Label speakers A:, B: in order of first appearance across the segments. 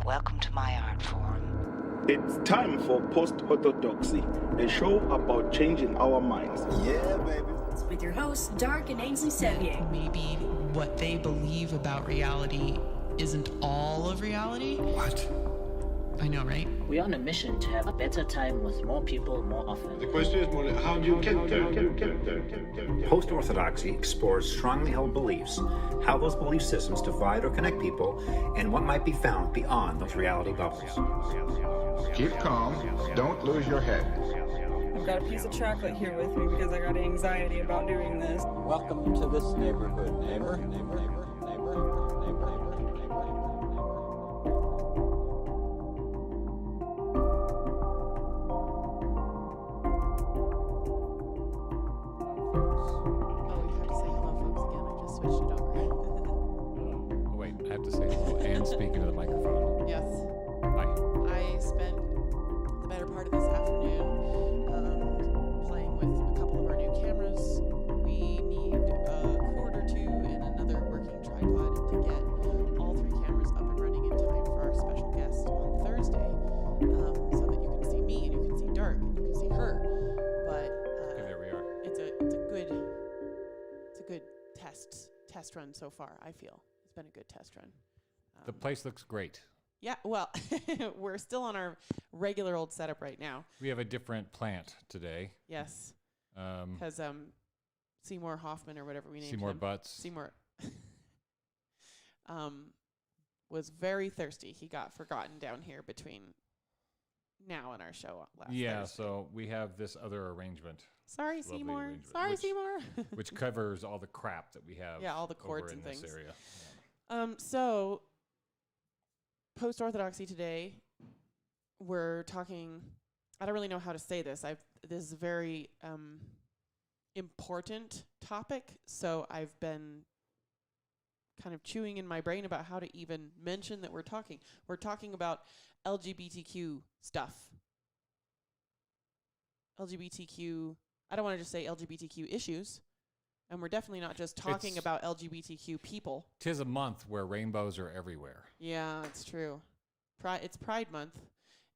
A: welcome to my art form.
B: It's time for Post-Orthodoxy, a show about changing our minds.
C: Yeah, baby.
D: With your hosts, Dark and Ainsley Sevier.
E: Maybe what they believe about reality isn't all of reality.
C: What?
E: I know, right?
F: We're on a mission to have a better time with more people more often.
G: The question is more, how do you get there?
H: Post-Orthodoxy explores strongly held beliefs, how those belief systems divide or connect people, and what might be found beyond those reality bubbles.
G: Keep calm. Don't lose your head.
I: I've got a piece of chocolate here with me because I got anxiety about doing this.
J: Welcome to this neighborhood, neighbor.
K: Wait, I have to say hello and speak into the microphone.
L: Yes.
K: Hi.
L: I spent the better part of this afternoon playing with a couple of our new cameras. We need a cord or two and another working tripod to get all three cameras up and running in time for our special guest on Thursday, so that you can see me and you can see Dark and you can see her. But
K: Okay, there we are.
L: it's a good test run so far. I feel it's been a good test run.
K: The place looks great.
L: Yeah, well, we're still on our regular old setup right now.
K: We have a different plant today.
L: Yes, because Seymour Hoffman or whatever we named
K: Seymour
L: him.
K: Butts.
L: Seymour was very thirsty. He got forgotten down here between now and our show last
K: Yeah,
L: Thursday.
K: so we have this other arrangement.
L: Sorry,
K: Lovely
L: Seymour.
K: arrangement,
L: Sorry,
K: which-
L: Seymour.
K: which covers all the crap that we have.
L: Yeah, all the cords
K: over
L: and
K: in this
L: things.
K: area.
L: So, Post-Orthodoxy today, we're talking, I don't really know how to say this. This is a very important topic, so I've been kind of chewing in my brain about how to even mention that we're talking. We're talking about LGBTQ stuff. LGBTQ, I don't want to just say LGBTQ issues. And we're definitely not just talking about LGBTQ people.
K: 'Tis a month where rainbows are everywhere.
L: Yeah, it's true. It's Pride Month.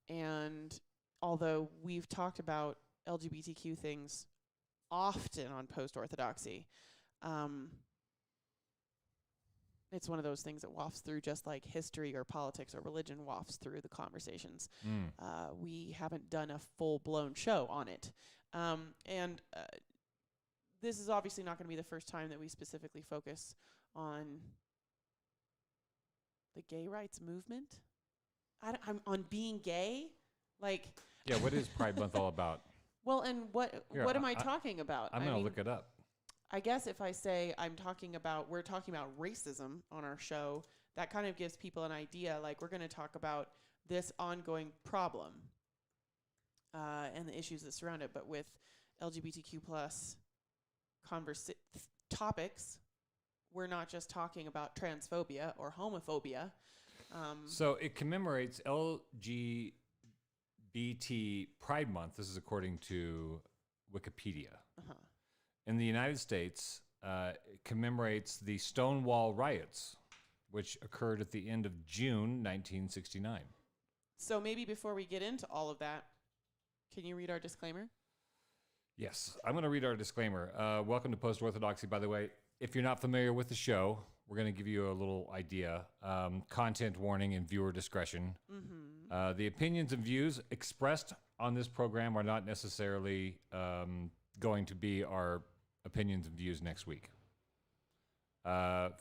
L: And although we've talked about LGBTQ things often on Post-Orthodoxy, it's one of those things that wafts through just like history or politics or religion wafts through the conversations. We haven't done a full-blown show on it. This is obviously not going to be the first time that we specifically focus on the gay rights movement. I'm on being gay, like.
K: Yeah, what is Pride Month all about?
L: Well, and what am I talking about?
K: I'm going to look it up.
L: I guess if I say we're talking about racism on our show, that kind of gives people an idea. Like, we're going to talk about this ongoing problem and the issues that surround it, but with LGBTQ plus topics, we're not just talking about transphobia or homophobia.
K: So it commemorates LGBT Pride Month. This is according to Wikipedia. In the United States, it commemorates the Stonewall Riots, which occurred at the end of June 1969.
L: So maybe before we get into all of that, can you read our disclaimer?
K: Yes, I'm going to read our disclaimer. Welcome to Post-Orthodoxy, by the way. If you're not familiar with the show, we're going to give you a little idea. Content warning and viewer discretion. The opinions and views expressed on this program are not necessarily going to be our opinions and views next week.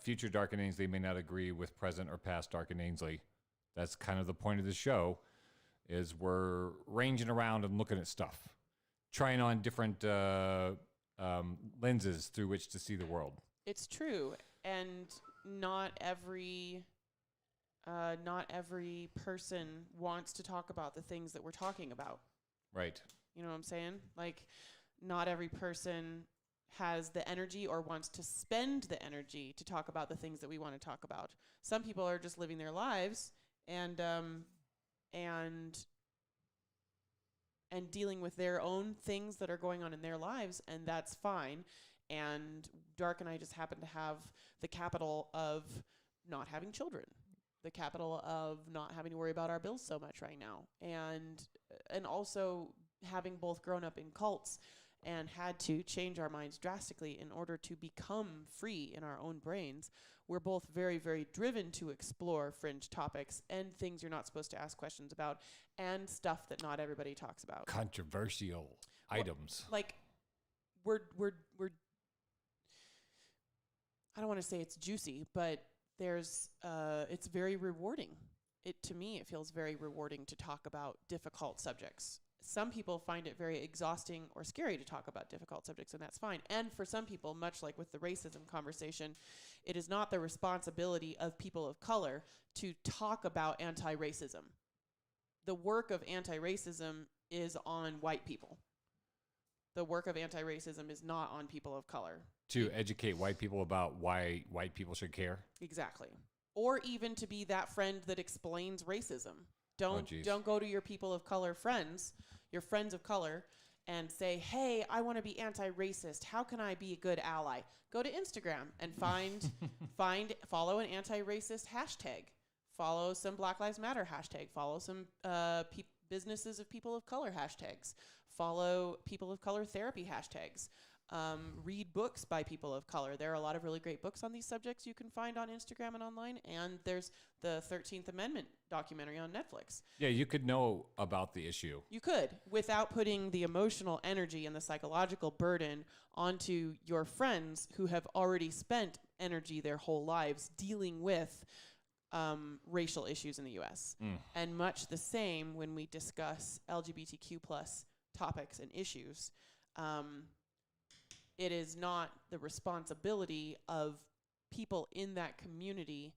K: Future Dark and Ainsley may not agree with present or past Dark and Ainsley. That's kind of the point of the show, is we're ranging around and looking at stuff, trying on different lenses through which to see the world.
L: It's true, and not every person wants to talk about the things that we're talking about.
K: Right.
L: You know what I'm saying? Like, not every person has the energy or wants to spend the energy to talk about the things that we want to talk about. Some people are just living their lives and dealing with their own things that are going on in their lives, and that's fine. And Dark and I just happen to have the capital of not having children. the capital of not having to worry about our bills so much right now. And also having both grown up in cults and had to change our minds drastically in order to become free in our own brains, we're both very, very driven to explore fringe topics and things you're not supposed to ask questions about and stuff that not everybody talks about.
K: Controversial items.
L: Like, we're I don't want to say it's juicy, but there's it's very rewarding. To me, it feels very rewarding to talk about difficult subjects. Some people find it very exhausting or scary to talk about difficult subjects, and that's fine. And for some people, much like with the racism conversation, it is not the responsibility of people of color to talk about anti-racism. The work of anti-racism is on white people. The work of anti-racism is not on people of color.
K: To educate white people about why white people should care?
L: Exactly. Or even to be that friend that explains racism. Don't go to your people of color friends, your friends of color, and say, hey, I want to be anti-racist. How can I be a good ally? Go to Instagram and follow an anti-racist hashtag. Follow some Black Lives Matter hashtag. Follow some businesses of people of color hashtags. Follow people of color therapy hashtags. Read books by people of color. There are a lot of really great books on these subjects you can find on Instagram and online. And there's the 13th Amendment documentary on Netflix.
K: Yeah, you could know about the issue.
L: You could, without putting the emotional energy and the psychological burden onto your friends who have already spent energy their whole lives dealing with racial issues in the U.S. And much the same when we discuss LGBTQ plus topics and issues. It is not the responsibility of people in that community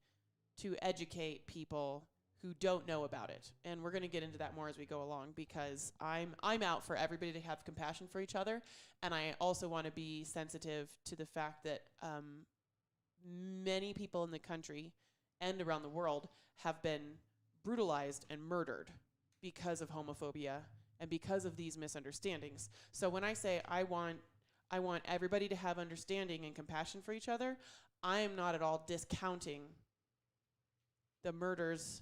L: to educate people who don't know about it. And we're going to get into that more as we go along, because I'm out for everybody to have compassion for each other. And I also want to be sensitive to the fact that many people in the country and around the world have been brutalized and murdered because of homophobia and because of these misunderstandings. So when I say I want everybody to have understanding and compassion for each other, I am not at all discounting the murders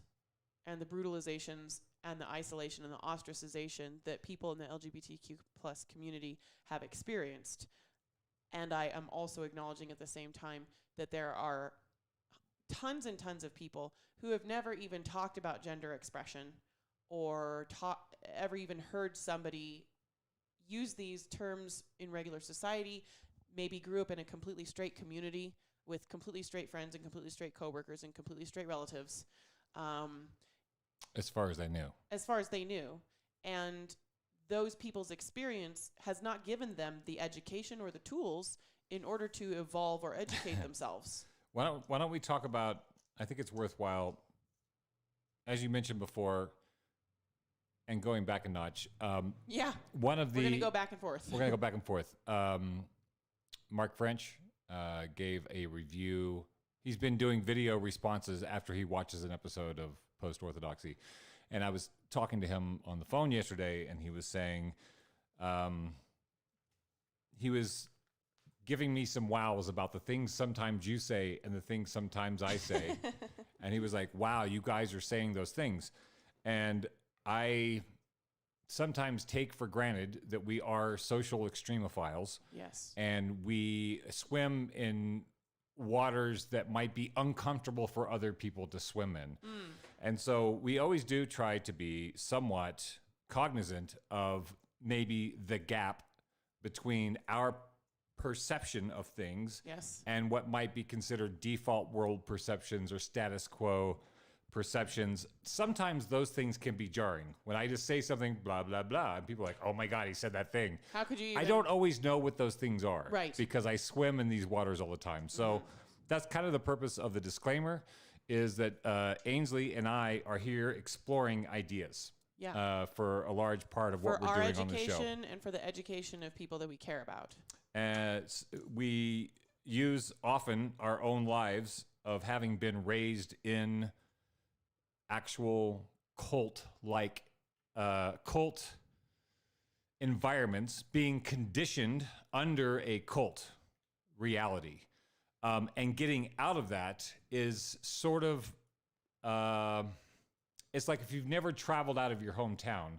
L: and the brutalizations and the isolation and the ostracization that people in the LGBTQ plus community have experienced. And I am also acknowledging at the same time that there are tons and tons of people who have never even talked about gender expression or ever even heard somebody use these terms in regular society, maybe grew up in a completely straight community with completely straight friends and completely straight coworkers and completely straight relatives.
K: As far as they knew.
L: As far as they knew. And those people's experience has not given them the education or the tools in order to evolve or educate themselves.
K: Why don't we talk about, I think it's worthwhile, as you mentioned before, and going back a notch.
L: Yeah.
K: We're going
L: to go back and forth.
K: We're going to go back and forth. Mark French gave a review. He's been doing video responses after he watches an episode of Post-Orthodoxy. And I was talking to him on the phone yesterday, and he was saying, he was giving me some wows about the things sometimes you say and the things sometimes I say. And he was like, wow, you guys are saying those things. And I sometimes take for granted that we are social extremophiles.
L: Yes.
K: And we swim in waters that might be uncomfortable for other people to swim in. And so we always do try to be somewhat cognizant of maybe the gap between our perception of things and what might be considered default world perceptions or status quo perceptions. Sometimes those things can be jarring. When I just say something, blah, blah, blah, and people are like, oh my God, he said that thing.
L: How could you
K: I don't always know what those things are.
L: Right.
K: Because I swim in these waters all the time. So that's kind of the purpose of the disclaimer, is that Ainsley and I are here exploring ideas for a large part of what we're doing on the show.
L: For our education and for the education of people that we care about.
K: We use often our own lives of having been raised in actual cult-like cult environments, being conditioned under a cult reality. And getting out of that is sort of it's like if you've never traveled out of your hometown,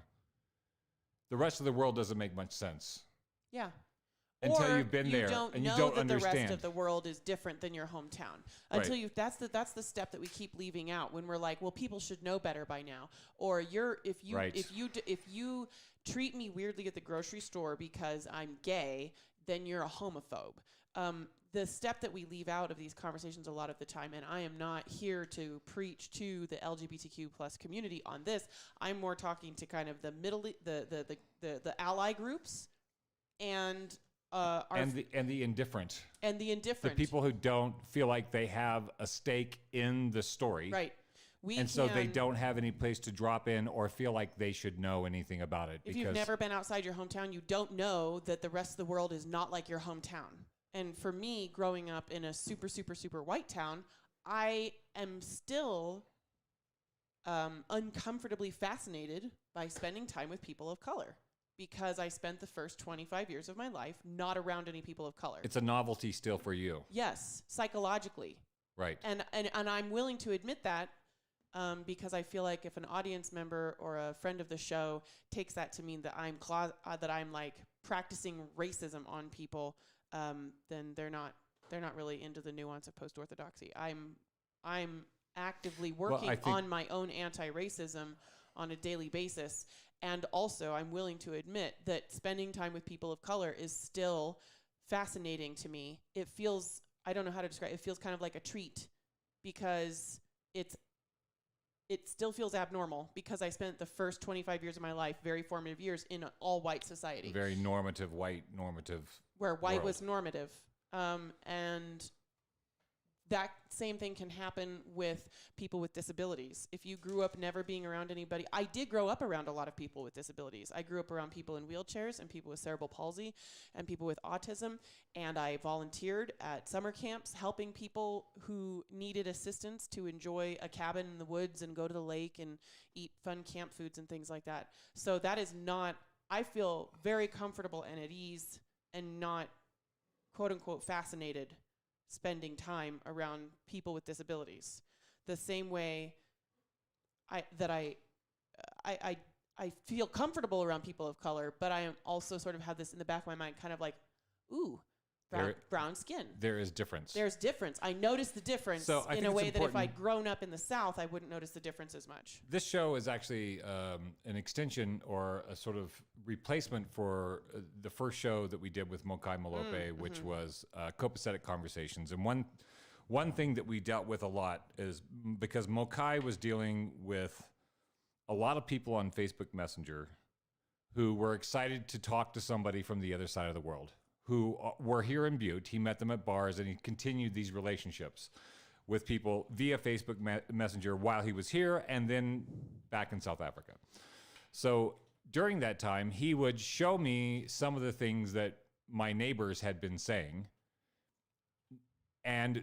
K: the rest of the world doesn't make much sense.
L: Yeah.
K: Until
L: or
K: you've been there and you
L: know
K: don't
L: that
K: understand.
L: the rest of the world is different than your hometown. Until you that's the step that we keep leaving out when we're like, well, people should know better by now. Or if you treat me weirdly at the grocery store because I'm gay, then you're a homophobe. The step that we leave out of these conversations a lot of the time, and I am not here to preach to the LGBTQ plus community on this. I'm more talking to kind of the the ally groups and
K: the indifferent.
L: And the indifferent.
K: The people who don't feel like they have a stake in the story.
L: Right.
K: So they don't have any place to drop in or feel like they should know anything about it.
L: If you've never been outside your hometown, you don't know that the rest of the world is not like your hometown. And for me, growing up in a super, super, super white town, I am still uncomfortably fascinated by spending time with people of color because I spent the first 25 years of my life not around any people of color.
K: It's a novelty still for you.
L: Yes, psychologically.
K: Right.
L: And I'm willing to admit that because I feel like if an audience member or a friend of the show takes that to mean that I'm like practicing racism on people, then they're not really into the nuance of post-orthodoxy. I'm actively working on my own anti-racism on a daily basis, and also I'm willing to admit that spending time with people of color is still fascinating to me. It feels, I don't know how to describe it, feels kind of like a treat because it still feels abnormal because I spent the first 25 years of my life, very formative years, in an all-white society.
K: Very normative, white normative
L: where white
K: world.
L: Was normative. And that same thing can happen with people with disabilities. If you grew up never being around anybody, I did grow up around a lot of people with disabilities. I grew up around people in wheelchairs and people with cerebral palsy and people with autism. And I volunteered at summer camps helping people who needed assistance to enjoy a cabin in the woods and go to the lake and eat fun camp foods and things like that. So that is not, I feel very comfortable and at ease and not quote unquote fascinated spending time around people with disabilities. The same way I feel comfortable around people of color, but I am also sort of have this in the back of my mind, kind of like, ooh, brown skin.
K: There is difference.
L: There's difference. I notice the difference in a way that if I'd grown up in the South, I wouldn't notice the difference as much.
K: This show is actually an extension or a sort of replacement for the first show that we did with Mokai Malope, which was copacetic conversations. And one thing that we dealt with a lot is because Mokai was dealing with a lot of people on Facebook Messenger who were excited to talk to somebody from the other side of the world, who were here in Butte. He met them at bars and he continued these relationships with people via Facebook Messenger while he was here and then back in South Africa. So during that time, he would show me some of the things that my neighbors had been saying. And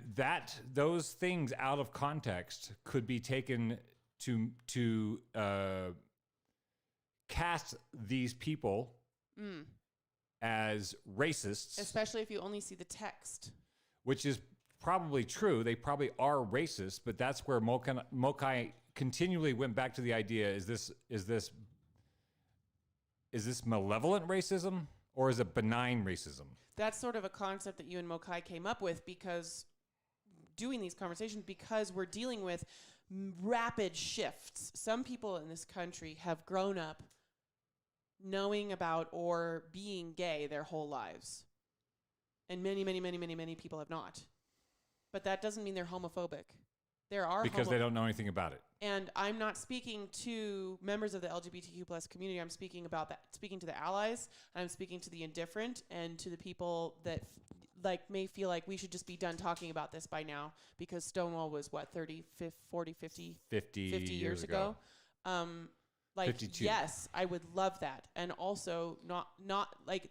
K: those things out of context could be taken to cast these people as racists.
L: Especially if you only see the text.
K: Which is probably true. They probably are racist, but that's where Mokai continually went back to the idea, is this malevolent racism or is it benign racism?
L: That's sort of a concept that you and Mokai came up with because doing these conversations, because we're dealing with rapid shifts. Some people in this country have grown up knowing about or being gay their whole lives. And many, many, many, many, many people have not. But that doesn't mean they're homophobic. There are
K: because they don't know anything about it.
L: And I'm not speaking to members of the LGBTQ plus community. I'm speaking about that, speaking to the allies, and I'm speaking to the indifferent and to the people that may feel like we should just be done talking about this by now because Stonewall was what, 30, 40, 50 years ago.
K: 52.
L: Yes, I would love that. And also not like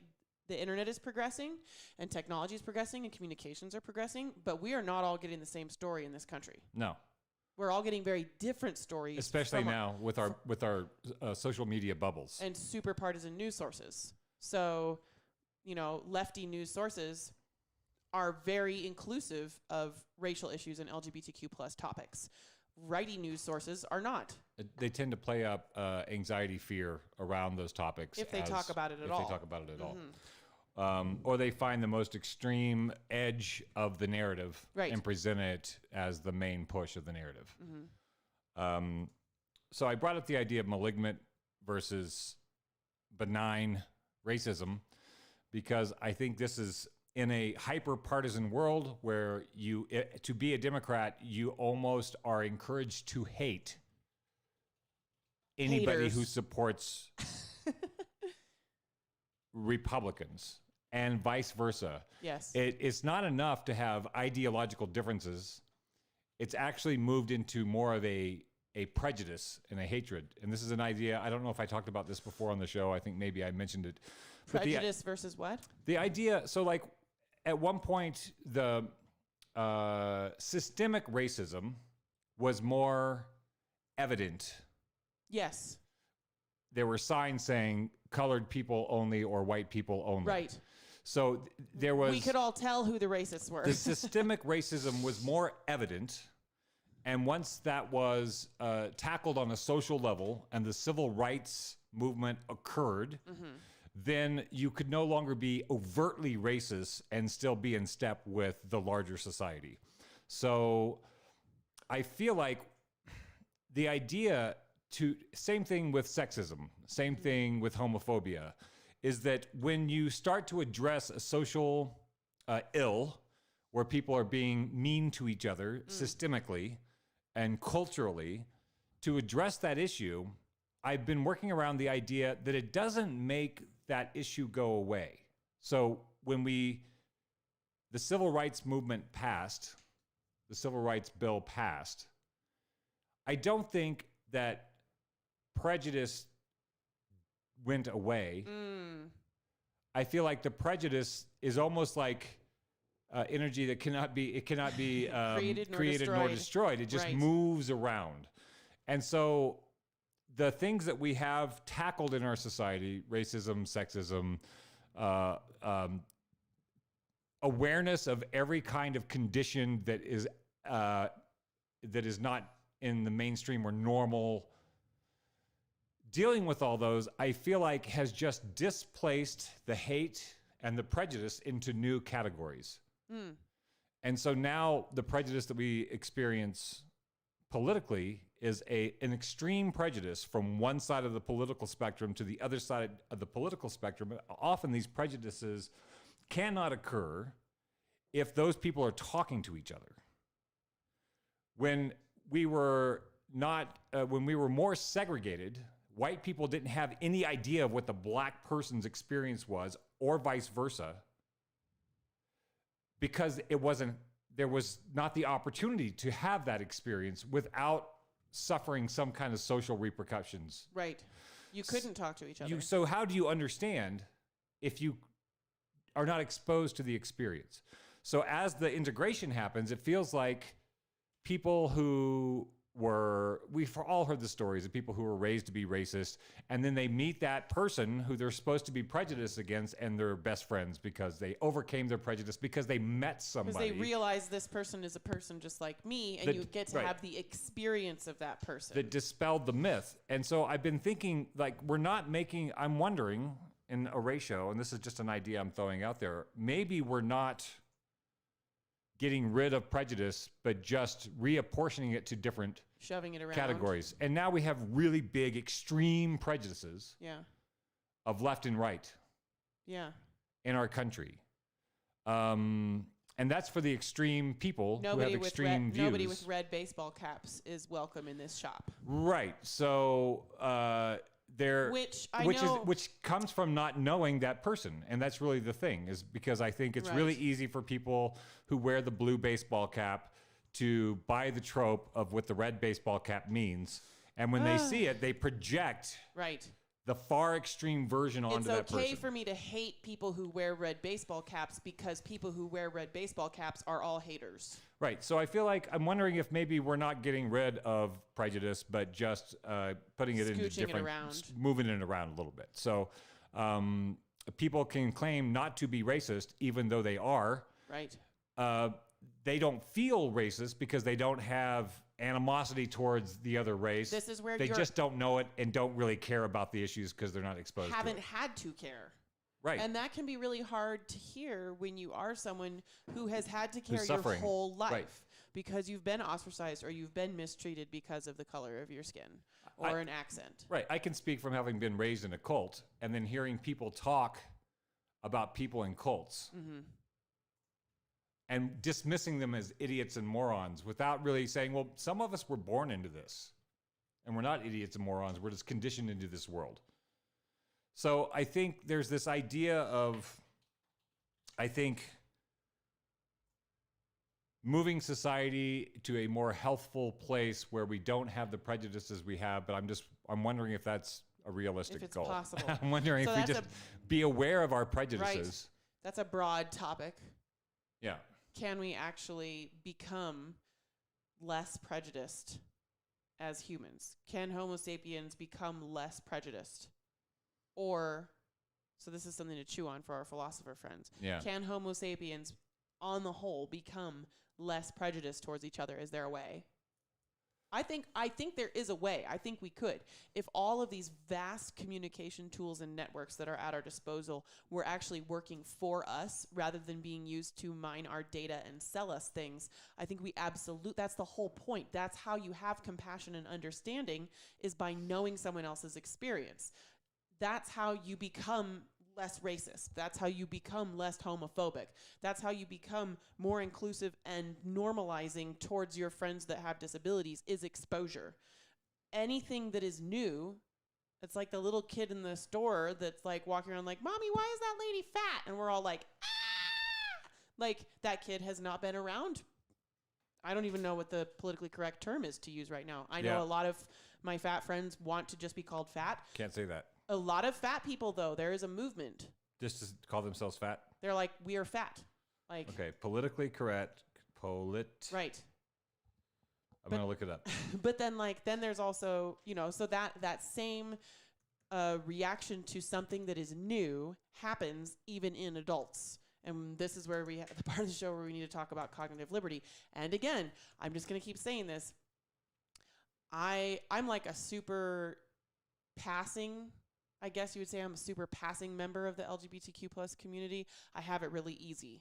L: the internet is progressing and technology is progressing and communications are progressing, but we are not all getting the same story in this country.
K: No.
L: We're all getting very different stories.
K: Especially now with our social media bubbles.
L: And super partisan news sources. So, lefty news sources are very inclusive of racial issues and LGBTQ plus topics. Righty news sources are not.
K: They tend to play up anxiety, fear around those topics.
L: If they talk about it at all.
K: If they talk about it at all. Or they find the most extreme edge of the narrative and present it as the main push of the narrative. So I brought up the idea of malignant versus benign racism because I think this is in a hyper-partisan world where to be a Democrat, you almost are encouraged to hate anybody who supports Republicans and vice versa.
L: Yes.
K: It's not enough to have ideological differences. It's actually moved into more of a prejudice and a hatred. And this is an idea, I don't know if I talked about this before on the show. I think maybe I mentioned it.
L: Prejudice versus what?
K: The idea, so like at one point, the systemic racism was more evident.
L: Yes.
K: There were signs saying colored people only or white people only.
L: Right.
K: So there was...
L: We could all tell who the racists were.
K: The systemic racism was more evident. And once that was tackled on a social level and the civil rights movement occurred, then you could no longer be overtly racist and still be in step with the larger society. So I feel like the idea same thing with sexism, same thing with homophobia, is that when you start to address a social ill where people are being mean to each other systemically and culturally, to address that issue, I've been working around the idea that it doesn't make that issue go away. So when the civil rights movement passed, the civil rights bill passed, I don't think that prejudice went away. I feel like the prejudice is almost like energy that cannot be created nor destroyed. It just moves around. And so the things that we have tackled in our society, racism, sexism, awareness of every kind of condition that is not in the mainstream or normal, dealing with all those, I feel like has just displaced the hate and the prejudice into new categories. And so now the prejudice that we experience politically is an extreme prejudice from one side of the political spectrum to the other side of the political spectrum. Often these prejudices cannot occur if those people are talking to each other. When we were more segregated, white people didn't have any idea of what the black person's experience was, or vice versa, because there was not the opportunity to have that experience without suffering some kind of social repercussions.
L: Right. You couldn't talk to each other.
K: So how do you understand if you are not exposed to the experience? So as the integration happens, it feels like people who we've all heard the stories of people who were raised to be racist, and then they meet that person who they're supposed to be prejudiced against, and they're best friends because they overcame their prejudice, because they met somebody.
L: Because they realize this person is a person just like me, and you get to have the experience of that person.
K: That dispelled the myth. And so I've been thinking, like, I'm wondering in a ratio, and this is just an idea I'm throwing out there, maybe we're not getting rid of prejudice, but just reapportioning it to different
L: shoving it around
K: categories. And now we have really big, extreme prejudices of left and right in our country. And that's for the extreme people who have extreme views.
L: Nobody with red baseball caps is welcome in this shop.
K: Right. So which comes from not knowing that person. And that's really the thing, is because I think it's really easy for people who wear the blue baseball cap to buy the trope of what the red baseball cap means. And when they see it, they project the far extreme version onto that person.
L: It's okay for me to hate people who wear red baseball caps because people who wear red baseball caps are all haters.
K: Right. So I feel like I'm wondering if maybe we're not getting rid of prejudice, but just putting it into different, moving it around a little bit. So people can claim not to be racist, even though they are.
L: Right.
K: They don't feel racist because they don't have animosity towards the other race.
L: This is where
K: they just don't know it and don't really care about the issues because they're not exposed
L: haven't
K: to it.
L: had to care.
K: Right.
L: And that can be really hard to hear when you are someone who has had to care your
K: suffering.
L: whole life
K: Right.
L: because you've been ostracized or you've been mistreated because of the color of your skin or an accent.
K: Right. I can speak from having been raised in a cult and then hearing people talk about people in cults and dismissing them as idiots and morons without really saying, well, some of us were born into this and we're not idiots and morons. We're just conditioned into this world. So I think there's this idea of, moving society to a more healthful place where we don't have the prejudices we have, but I'm wondering if that's a realistic
L: If it's
K: goal.
L: possible.
K: I'm wondering
L: So
K: if we
L: that's
K: just be aware of our prejudices.
L: Right. That's a broad topic.
K: Yeah.
L: Can we actually become less prejudiced as humans? Can Homo sapiens become less prejudiced? Or, so this is something to chew on for our philosopher friends.
K: Yeah.
L: Can Homo sapiens, on the whole, become less prejudiced towards each other? Is there a way? I think there is a way. I think we could. If all of these vast communication tools and networks that are at our disposal were actually working for us rather than being used to mine our data and sell us things, I think that's the whole point. That's how you have compassion and understanding, is by knowing someone else's experience. That's how you become less racist. That's how you become less homophobic. That's how you become more inclusive and normalizing towards your friends that have disabilities, is exposure. Anything that is new, it's like the little kid in the store that's like walking around like, Mommy, why is that lady fat? And we're all like, ah! Like, that kid has not been around. I don't even know what the politically correct term is to use right now. I know a lot of my fat friends want to just be called fat.
K: Can't say that.
L: A lot of fat people, though, there is a movement.
K: Just to call themselves fat?
L: They're like, we are fat. Like,
K: okay, politically correct.
L: Right.
K: I'm going to look it up.
L: But then there's also, so that same reaction to something that is new happens even in adults. And this is where we have the part of the show where we need to talk about cognitive liberty. And again, I'm just going to keep saying this. I'm like a super passing, I guess you would say I'm a super passing member of the LGBTQ plus community. I have it really easy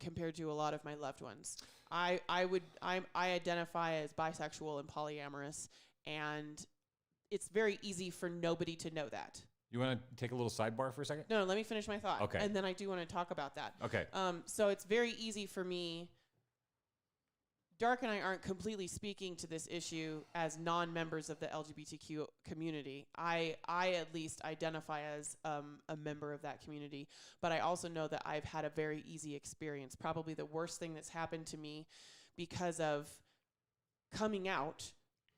L: compared to a lot of my loved ones. I identify as bisexual and polyamorous, and it's very easy for nobody to know that.
K: You want to take a little sidebar for a second?
L: No, let me finish my thought.
K: Okay.
L: And then I do want to talk about that.
K: Okay.
L: So it's very easy for me. Dark and I aren't completely speaking to this issue as non-members of the LGBTQ community. I at least identify as a member of that community, but I also know that I've had a very easy experience. Probably the worst thing that's happened to me because of coming out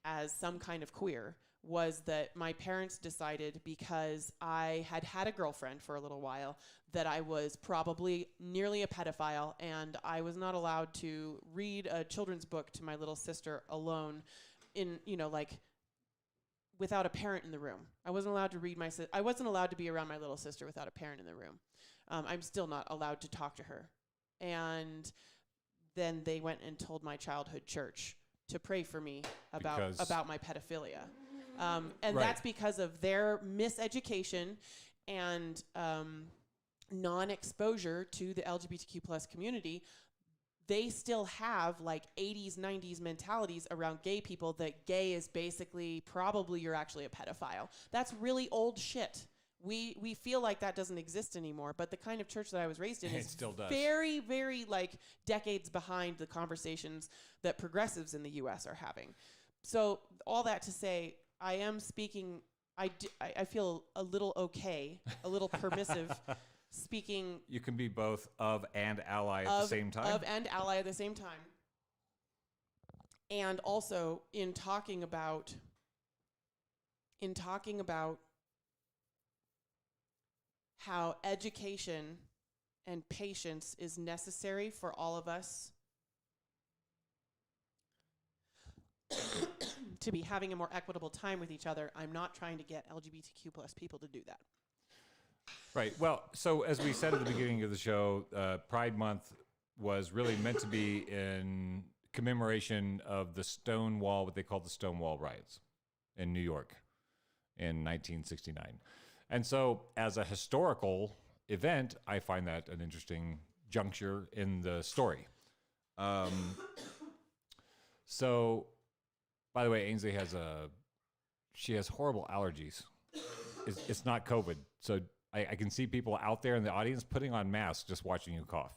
L: as some kind of queer was that my parents decided, because I had had a girlfriend for a little while, that I was probably nearly a pedophile, and I was not allowed to read a children's book to my little sister alone in, without a parent in the room. I wasn't allowed to read I wasn't allowed to be around my little sister without a parent in the room. I'm still not allowed to talk to her. And then they went and told my childhood church to pray for me about my pedophilia. And that's because of their miseducation and non-exposure to the LGBTQ plus community. They still have like 80s, 90s mentalities around gay people, that gay is basically probably you're actually a pedophile. That's really old shit. We feel like that doesn't exist anymore, but the kind of church that I was raised in is
K: still does.
L: Very, very decades behind the conversations that progressives in the U.S. are having. So all that to say, I am speaking, I feel a little okay, a little permissive speaking.
K: You can be both of and ally at the same time?
L: Of and ally at the same time. And also in talking about how education and patience is necessary for all of us to be having a more equitable time with each other. I'm not trying to get LGBTQ plus people to do that.
K: Right. Well, so as we said at the beginning of the show, Pride Month was really meant to be in commemoration of the Stonewall, what they called the Stonewall Riots in New York in 1969. And so as a historical event, I find that an interesting juncture in the story. So, by the way, Ainsley has horrible allergies. It's not COVID. So I can see people out there in the audience putting on masks just watching you cough.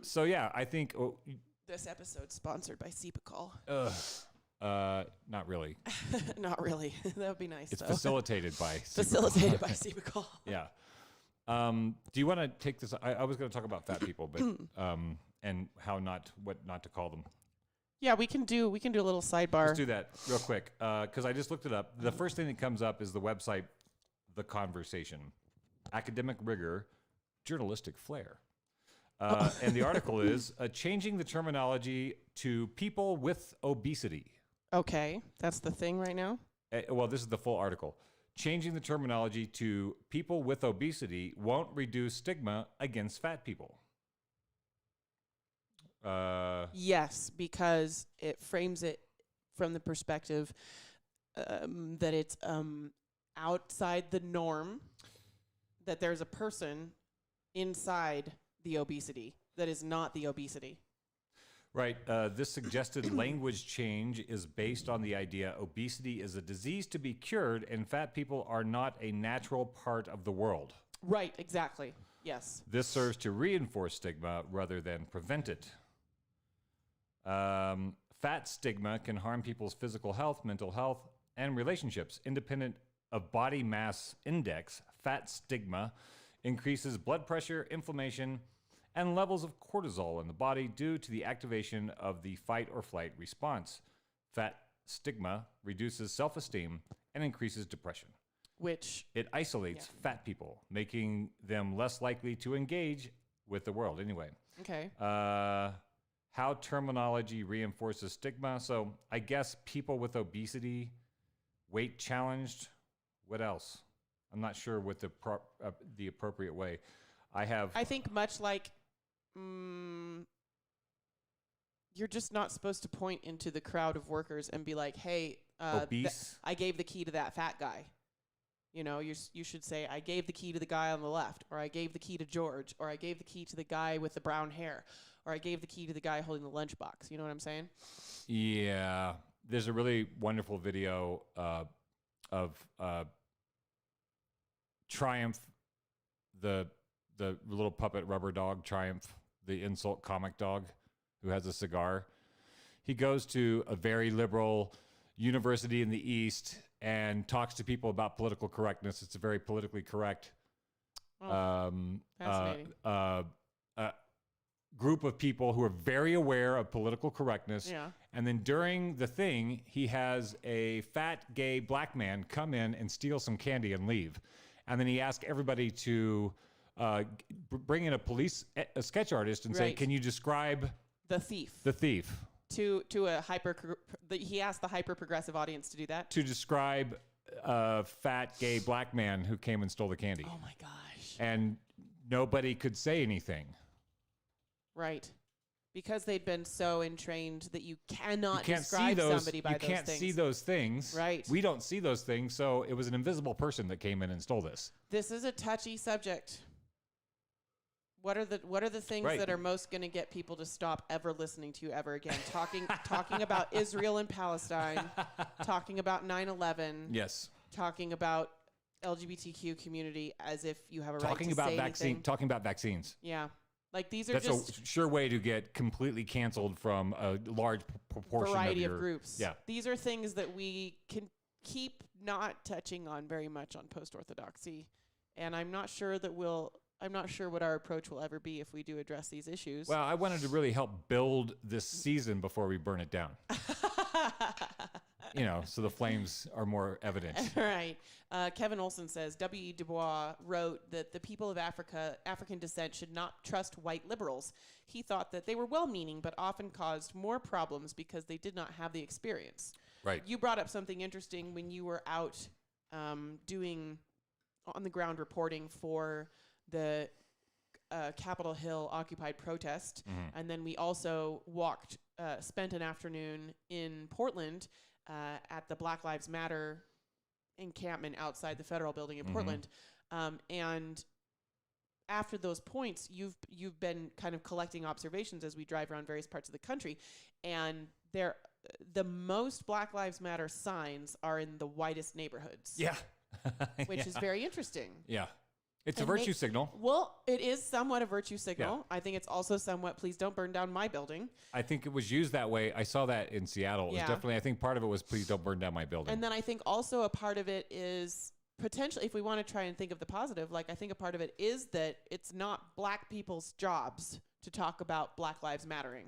K: So yeah, I think
L: This episode's sponsored by Cepacol.
K: not really.
L: Not really. That would be nice.
K: It's
L: though.
K: facilitated by
L: Facilitated by Cepacol.
K: Yeah. Do you want to take this? I was going to talk about fat people, but and what not to call them.
L: Yeah, we can do a little sidebar.
K: Let's do that real quick because I just looked it up. The first thing that comes up is the website, The Conversation, academic rigor, journalistic flair. And the article is changing the terminology to people with obesity.
L: Okay, that's the thing right now.
K: Well, this is the full article. Changing the terminology to people with obesity won't reduce stigma against fat people.
L: Yes, because it frames it from the perspective that it's outside the norm, that there's a person inside the obesity that is not the obesity.
K: Right. This suggested language change is based on the idea obesity is a disease to be cured and fat people are not a natural part of the world.
L: Right, exactly. Yes.
K: This serves to reinforce stigma rather than prevent it. Fat stigma can harm people's physical health, mental health, and relationships. Independent of body mass index, fat stigma increases blood pressure, inflammation, and levels of cortisol in the body due to the activation of the fight or flight response. Fat stigma reduces self-esteem and increases depression. It isolates fat people, making them less likely to engage with the world. Anyway.
L: Okay.
K: How terminology reinforces stigma. So I guess people with obesity, weight challenged. What else? I'm not sure what the appropriate way. I think
L: much like you're just not supposed to point into the crowd of workers and be like, hey,
K: obese.
L: I gave the key to that fat guy. You know, you should say, I gave the key to the guy on the left, or I gave the key to George, or I gave the key to the guy with the brown hair, or I gave the key to the guy holding the lunchbox. You know what I'm saying?
K: Yeah. There's a really wonderful video of Triumph, the little puppet rubber dog, Triumph, the insult comic dog who has a cigar. He goes to a very liberal university in the East and talks to people about political correctness. It's a very politically correct
L: fascinating.
K: Group of people who are very aware of political correctness.
L: Yeah.
K: And then during the thing, he has a fat gay black man come in and steal some candy and leave. And then he asks everybody to bring in a sketch artist and say, can you describe
L: the thief?
K: The thief.
L: To a he asked the hyper progressive audience to do that.
K: To describe a fat gay black man who came and stole the candy.
L: Oh my gosh.
K: And nobody could say anything.
L: Right. Because they'd been so entrained that you cannot describe somebody by those things.
K: You can't see those things.
L: Right.
K: We don't see those things, so it was an invisible person that came in and stole this.
L: This is a touchy subject. What are the things that are most going to get people to stop ever listening to you ever again? Talking about Israel and Palestine, talking about 9/11.
K: Yes.
L: Talking about LGBTQ community as if you have a right to
K: talking about
L: say anything.
K: Talking about vaccines.
L: Yeah. Like these are
K: That's
L: just
K: a sure way to get completely canceled from a large proportion
L: variety
K: of
L: groups.
K: Yeah.
L: These are things that we can keep not touching on very much on Post-Orthodoxy, and I'm not sure what our approach will ever be if we do address these issues.
K: Well, I wanted to really help build this season before we burn it down. So the flames are more evident.
L: Right. Kevin Olson says, W.E. Du Bois wrote that the people of African descent should not trust white liberals. He thought that they were well-meaning, but often caused more problems because they did not have the experience.
K: Right.
L: You brought up something interesting when you were out doing on the ground reporting for the Capitol Hill Occupy protest. And then we also spent an afternoon in Portland at the Black Lives Matter encampment outside the federal building in Portland. And after those points, you've been kind of collecting observations as we drive around various parts of the country, and the most Black Lives Matter signs are in the whitest neighborhoods.
K: Yeah.
L: Which is very interesting.
K: Yeah. It's a virtue signal.
L: Well, it is somewhat a virtue signal. Yeah. I think it's also somewhat, please don't burn down my building.
K: I think it was used that way. I saw that in Seattle. It was definitely, I think part of it was, please don't burn down my building.
L: And then I think also a part of it is potentially, if we want to try and think of the positive, like I think a part of it is that it's not Black people's jobs to talk about Black Lives Mattering.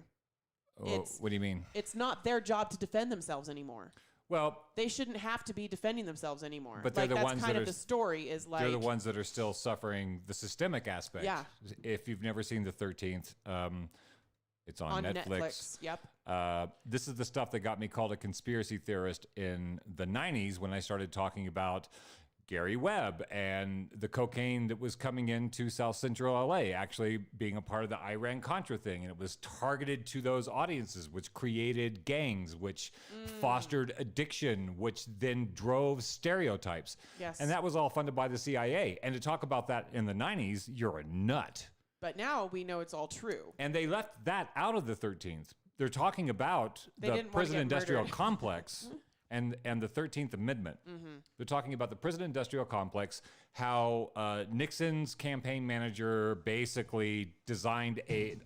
K: What do you mean?
L: It's not their job to defend themselves anymore.
K: Well,
L: they shouldn't have to be defending themselves anymore.
K: But they're the ones that are
L: the story is like
K: they're the ones that are still suffering the systemic aspect.
L: Yeah.
K: If you've never seen The 13th, it's on Netflix.
L: Yep.
K: This is the stuff that got me called a conspiracy theorist in the 90s when I started talking about Gary Webb and the cocaine that was coming into South Central LA actually being a part of the Iran-Contra thing. And it was targeted to those audiences, which created gangs, which fostered addiction, which then drove stereotypes.
L: Yes.
K: And that was all funded by the CIA. And to talk about that in the 90s, you're a nut.
L: But now we know it's all true.
K: And they left that out of the 13th. They're talking about the prison industrial complex. And the 13th Amendment. They're talking about the prison industrial complex, how Nixon's campaign manager basically designed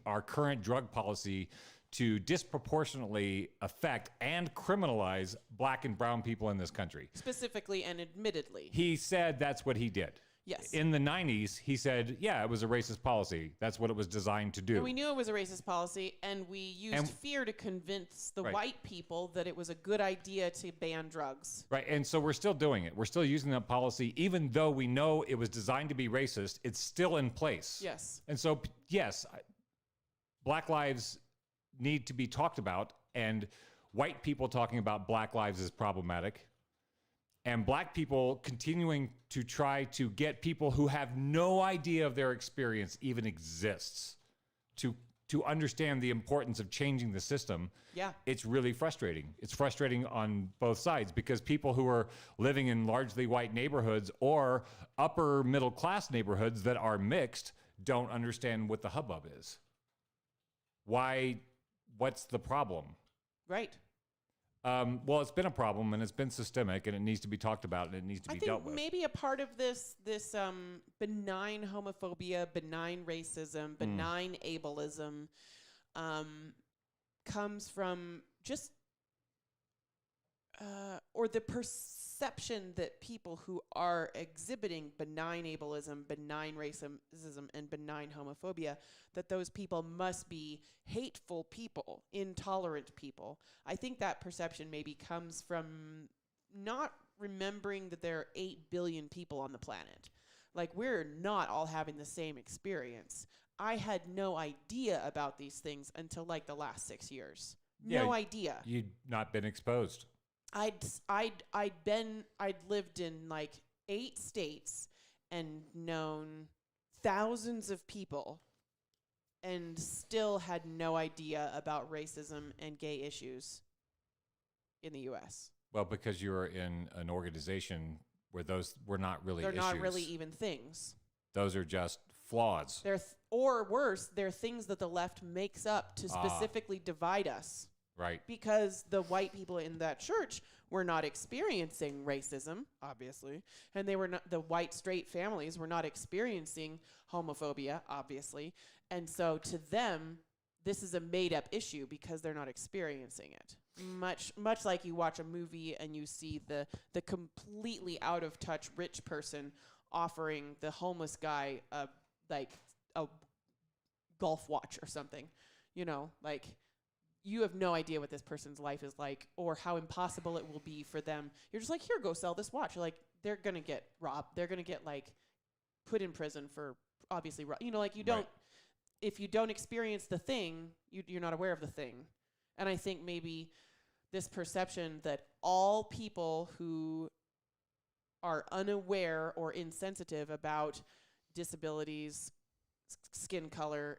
K: our current drug policy to disproportionately affect and criminalize Black and brown people in this country.
L: Specifically and admittedly.
K: He said that's what he did.
L: Yes.
K: In the 90s, he said, yeah, it was a racist policy. That's what it was designed to do.
L: And we knew it was a racist policy, and we used fear to convince the white people that it was a good idea to ban drugs.
K: Right, and so we're still doing it. We're still using that policy. Even though we know it was designed to be racist, it's still in place.
L: Yes.
K: And so, yes, Black lives need to be talked about, and white people talking about Black lives is problematic. And Black people continuing to try to get people who have no idea of their experience even exists to understand the importance of changing the system.
L: Yeah.
K: It's really frustrating. It's frustrating on both sides because people who are living in largely white neighborhoods or upper middle class neighborhoods that are mixed don't understand what the hubbub is. Why? What's the problem?
L: Right.
K: Well, it's been a problem and it's been systemic and it needs to be talked about and it needs to be dealt with.
L: Maybe a part of this benign homophobia, benign racism, benign ableism comes from just or the perception that people who are exhibiting benign ableism, benign racism, and benign homophobia, that those people must be hateful people, intolerant people. I think that perception maybe comes from not remembering that there are 8 billion people on the planet. Like, we're not all having the same experience. I had no idea about these things until like the last 6 years. No idea.
K: You'd not been exposed.
L: I'd lived in like 8 states and known thousands of people and still had no idea about racism and gay issues in the U.S.
K: Well, because you were in an organization where those were not really issues.
L: They're not really even things.
K: Those are just flaws.
L: Or worse, they're things that the left makes up to specifically divide us.
K: Right.
L: Because the white people in that church were not experiencing racism, obviously, and they were not, the white straight families were not experiencing homophobia, obviously, and so to them, this is a made-up issue because they're not experiencing it. Much like you watch a movie and you see the completely out of touch rich person offering the homeless guy a golf watch or something, you know, like. You have no idea what this person's life is like or how impossible it will be for them. You're just like, here, go sell this watch. You're like, they're going to get robbed. They're going to get like put in prison for obviously, you know, like you don't, if you don't experience the thing, you're not aware of the thing. And I think maybe this perception that all people who are unaware or insensitive about disabilities, skin color,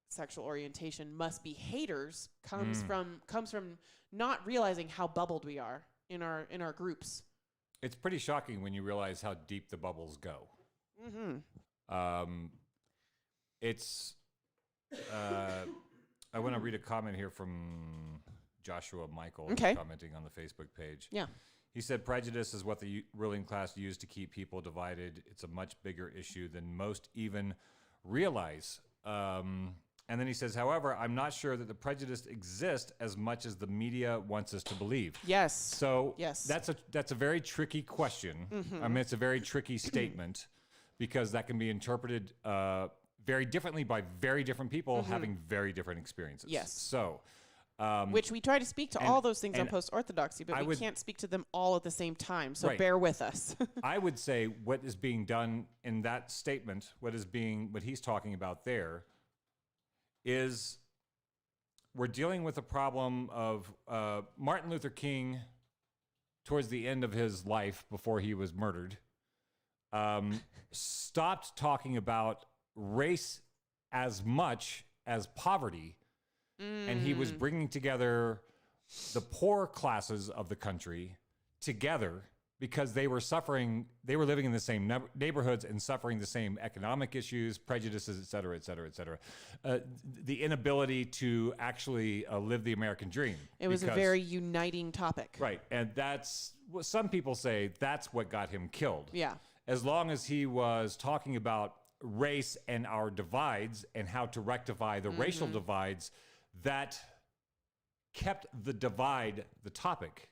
L: sexual orientation must be haters comes from not realizing how bubbled we are in our groups.
K: It's pretty shocking when you realize how deep the bubbles go. It's I want to read a comment here from Joshua Michael commenting on the Facebook page.
L: Yeah.
K: He said, prejudice is what the ruling class used to keep people divided. It's a much bigger issue than most even realize. And then he says, however, I'm not sure that the prejudice exists as much as the media wants us to believe.
L: Yes.
K: So that's a very tricky question. I mean, it's a very tricky statement because that can be interpreted very differently by very different people having very different experiences.
L: Yes.
K: So,
L: which we try to speak to all those things on Post-Orthodoxy, but we can't speak to them all at the same time. So bear with us.
K: I would say what is being done in that statement, what he's talking about there, is we're dealing with a problem of Martin Luther King, towards the end of his life before he was murdered, stopped talking about race as much as poverty. And he was bringing together the poor classes of the country together because they were living in the same neighborhoods and suffering the same economic issues, prejudices, et cetera, et cetera, et cetera. The inability to actually live the American dream.
L: It was a very uniting topic.
K: Right. And that's what some people say that's what got him killed.
L: Yeah.
K: As long as he was talking about race and our divides and how to rectify the racial divides, that kept the divide the topic.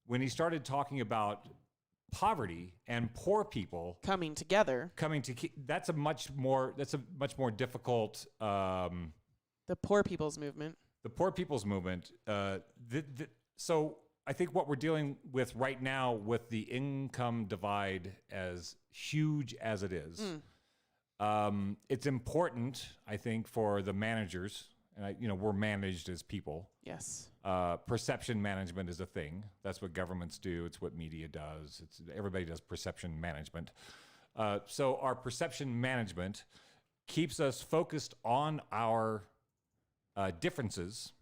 K: When he started talking about poverty and poor people
L: coming together,
K: that's a much more difficult.
L: The poor people's movement.
K: The poor people's movement. So I think what we're dealing with right now with the income divide, as huge as it is, it's important, I think, for the managers. And we're managed as people.
L: Yes.
K: Perception management is a thing. That's what governments do. It's what media does. Everybody does perception management. So our perception management keeps us focused on our differences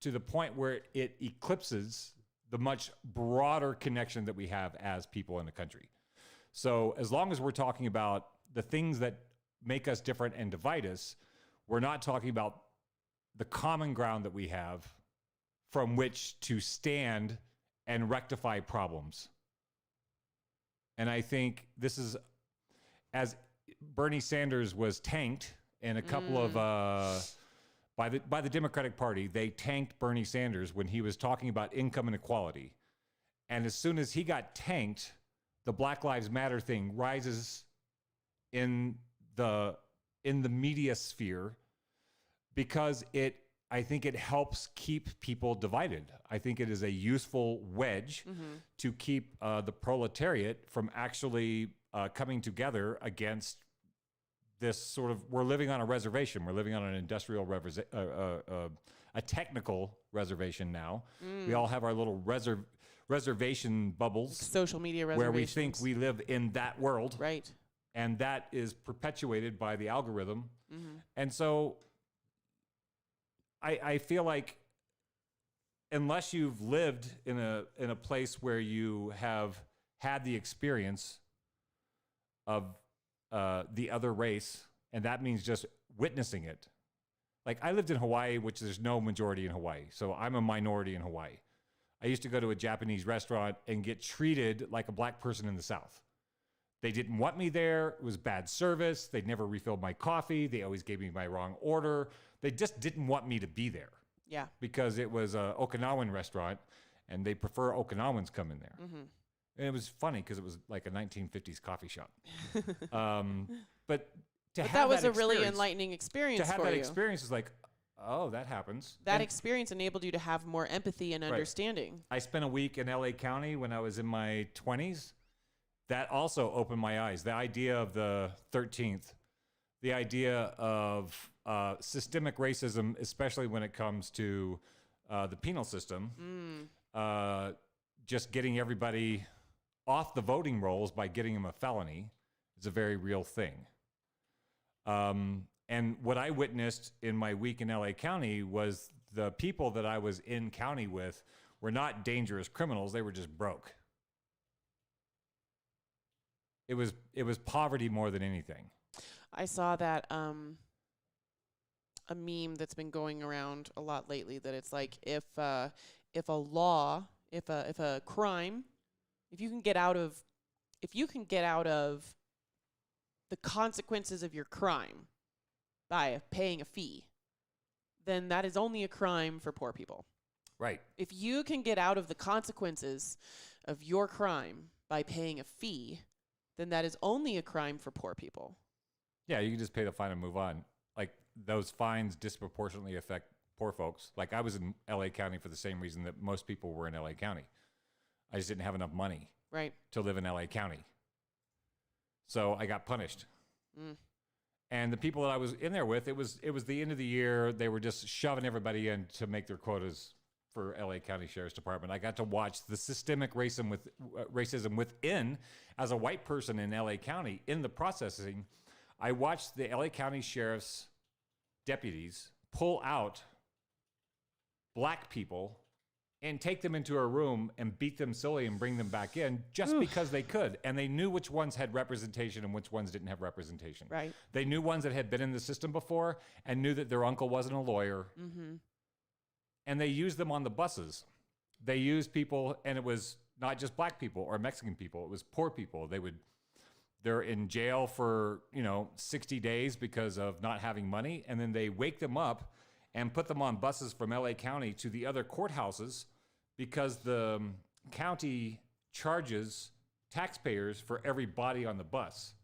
K: to the point where it eclipses the much broader connection that we have as people in the country. So as long as we're talking about the things that make us different and divide us, we're not talking about the common ground that we have from which to stand and rectify problems. And I think this is, as Bernie Sanders was tanked in a couple of, by the Democratic Party, they tanked Bernie Sanders when he was talking about income inequality. And as soon as he got tanked, the Black Lives Matter thing rises in the media sphere because I think it helps keep people divided. I think it is a useful wedge to keep the proletariat from actually coming together against this sort of, we're living on a reservation. We're living on an industrial, a technical reservation now. We all have our little reservation bubbles.
L: Social media reservations.
K: Where we think we live in that world.
L: Right.
K: And that is perpetuated by the algorithm. And so I feel like unless you've lived in a place where you have had the experience of the other race, and that means just witnessing it. Like I lived in Hawaii, which there's no majority in Hawaii. So I'm a minority in Hawaii. I used to go to a Japanese restaurant and get treated like a black person in the South. They didn't want me there. It was bad service. They never refilled my coffee. They always gave me my wrong order. They just didn't want me to be there.
L: Yeah.
K: Because it was an Okinawan restaurant, and they prefer Okinawans come in there. And it was funny because it was like a 1950s coffee shop. But
L: that was a really enlightening experience for you.
K: To have that experience is like, oh, that happens.
L: That experience enabled you to have more empathy and understanding.
K: I spent a week in LA County when I was in my 20s. That also opened my eyes. The idea of the 13th, the idea of systemic racism, especially when it comes to the penal system, just getting everybody off the voting rolls by getting them a felony is a very real thing. And what I witnessed in my week in LA County was the people that I was in county with were not dangerous criminals. They were just broke. It was poverty more than anything. I
L: saw that a meme that's been going around a lot lately that it's like if a crime, if you can get out of the consequences of your crime by paying a fee, then that is only a crime for poor people.
K: Right.
L: If you can get out of the consequences of your crime by paying a fee, then that is only a crime for poor people.
K: Yeah, you can just pay the fine and move on. Like, those fines disproportionately affect poor folks. Like, I was in LA County for the same reason that most people were in LA County. I just didn't have enough money to live in LA County. So I got punished. And the people that I was in there with, it was the end of the year. They were just shoving everybody in to make their quotas for LA County Sheriff's Department. I got to watch the systemic racism within, as a white person in LA County, in the processing. I watched the LA County Sheriff's deputies pull out black people and take them into a room and beat them silly and bring them back in just because they could. And they knew which ones had representation and which ones didn't have representation.
L: Right.
K: They knew ones that had been in the system before and knew that their uncle wasn't a lawyer.
L: Mm-hmm.
K: And they used them on the buses. They used people, and it was not just black people or Mexican people. It was poor people. They're in jail for, 60 days because of not having money. And then they wake them up and put them on buses from LA County to the other courthouses because the county charges taxpayers for every body on the bus.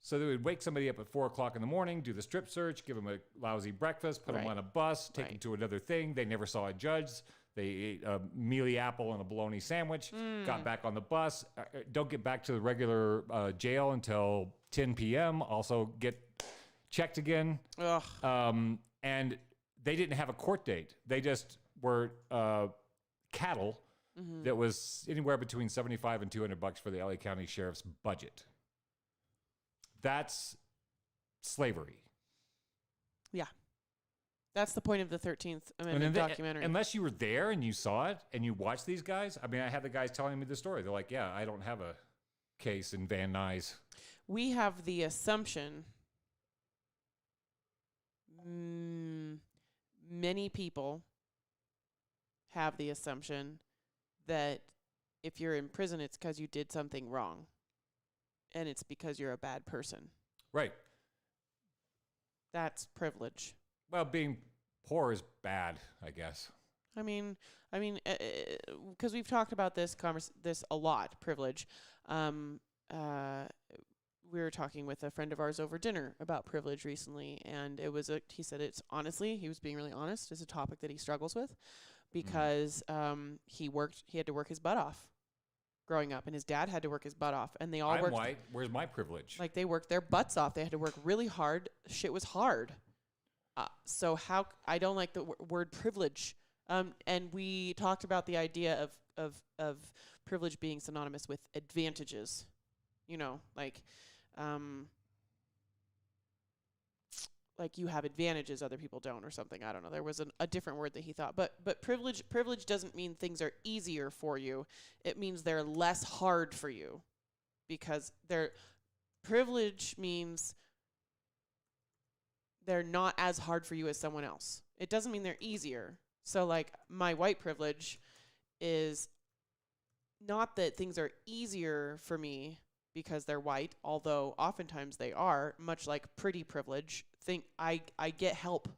K: So they would wake somebody up at 4 o'clock in the morning, do the strip search, give them a lousy breakfast, put them on a bus, take them to another thing. They never saw a judge. They ate a mealy apple and a bologna sandwich, got back on the bus, don't get back to the regular jail until 10 p.m., also get checked again. And they didn't have a court date. They just were cattle that was anywhere between $75 and $200 for the LA County Sheriff's budget. That's slavery.
L: Yeah. That's the point of the 13th Amendment documentary.
K: Unless you were there and you saw it and you watched these guys. I mean, I had the guys telling me the story. They're like, yeah, I don't have a case in Van Nuys.
L: We have the assumption, many people have the assumption that if you're in prison, it's because you did something wrong. And it's because you're a bad person.
K: Right.
L: That's privilege.
K: Well, being poor is bad, I guess.
L: I mean, because we've talked about this a lot, privilege. We were talking with a friend of ours over dinner about privilege recently, and he said it's honestly, he was being really honest, it's a topic that he struggles with because he had to work his butt off growing up, and his dad had to work his butt off, and they all worked.
K: I'm white. Where's my privilege?
L: Like, they worked their butts off. They had to work really hard. Shit was hard. So I don't like the word privilege. And we talked about the idea of privilege being synonymous with advantages. Like you have advantages other people don't or something. I don't know. There was a different word that he thought. But privilege doesn't mean things are easier for you. It means they're less hard for you. Because privilege means they're not as hard for you as someone else. It doesn't mean they're easier. So like my white privilege is not that things are easier for me because they're white, although oftentimes they are, much like pretty privilege. I get help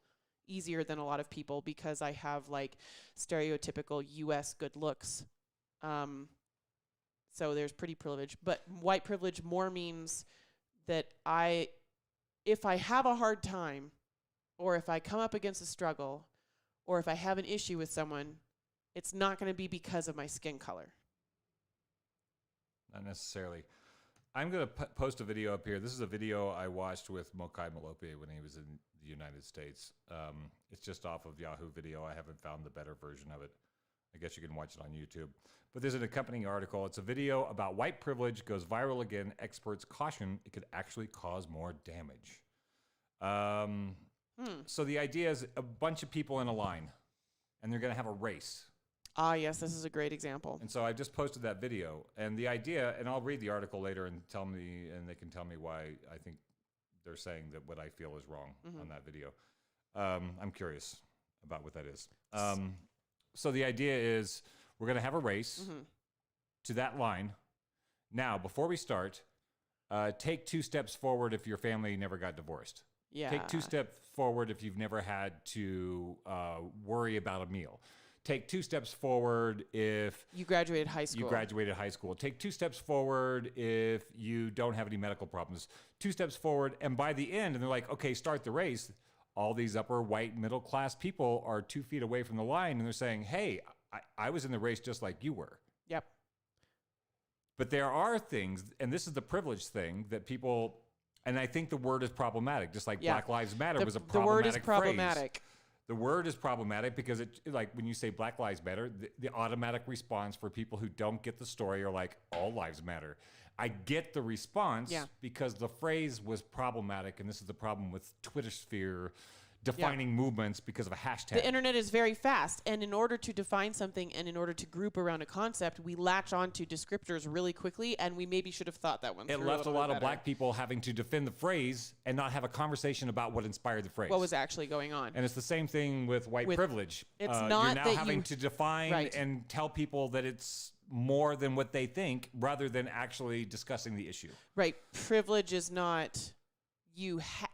L: easier than a lot of people because I have like stereotypical US good looks. So there's pretty privilege, but white privilege more means that if I have a hard time, or if I come up against a struggle, or if I have an issue with someone, it's not going to be because of my skin color.
K: Not necessarily. I'm going to post a video up here. This is a video I watched with Mokai Malope when he was in the United States. It's just off of Yahoo Video. I haven't found the better version of it. I guess you can watch it on YouTube. But there's an accompanying article. It's a video about white privilege goes viral again. Experts caution it could actually cause more damage. So the idea is a bunch of people in a line, and they're going to have a race.
L: Ah, yes, this is a great example.
K: And so I just posted that video, and the idea, and I'll read the article later and they can tell me why I think they're saying that what I feel is wrong on that video. I'm curious about what that is. So the idea is we're going to have a race to that line. Now, before we start, take 2 steps forward if your family never got divorced.
L: Yeah.
K: Take 2 steps forward if you've never had to worry about a meal. Take 2 steps forward if
L: you graduated high school.
K: Take 2 steps forward if you don't have any medical problems. 2 steps forward, and by the end, and they're like, okay, start the race. All these upper white middle class people are 2 feet away from the line, and they're saying, hey, I was in the race just like you were.
L: Yep.
K: But there are things, and this is the privilege thing that people, and I think the word is problematic, just like Black Lives Matter was a problematic
L: The word is problematic.
K: Phrase. The word is problematic because it, like when you say Black Lives Matter, the automatic response for people who don't get the story are like, all lives matter. I get the response because the phrase was problematic, and this is the problem with Twitter sphere defining movements because of a hashtag.
L: The internet is very fast, and in order to define something and in order to group around a concept, we latch on to descriptors really quickly, and we maybe should have thought that one through.
K: It left a lot of black people having to defend the phrase and not have a conversation about what inspired the phrase.
L: What was actually going on.
K: And it's the same thing with white privilege.
L: It's not
K: you're now
L: that
K: having to define and tell people that it's more than what they think rather than actually discussing the issue.
L: Right. Privilege is not...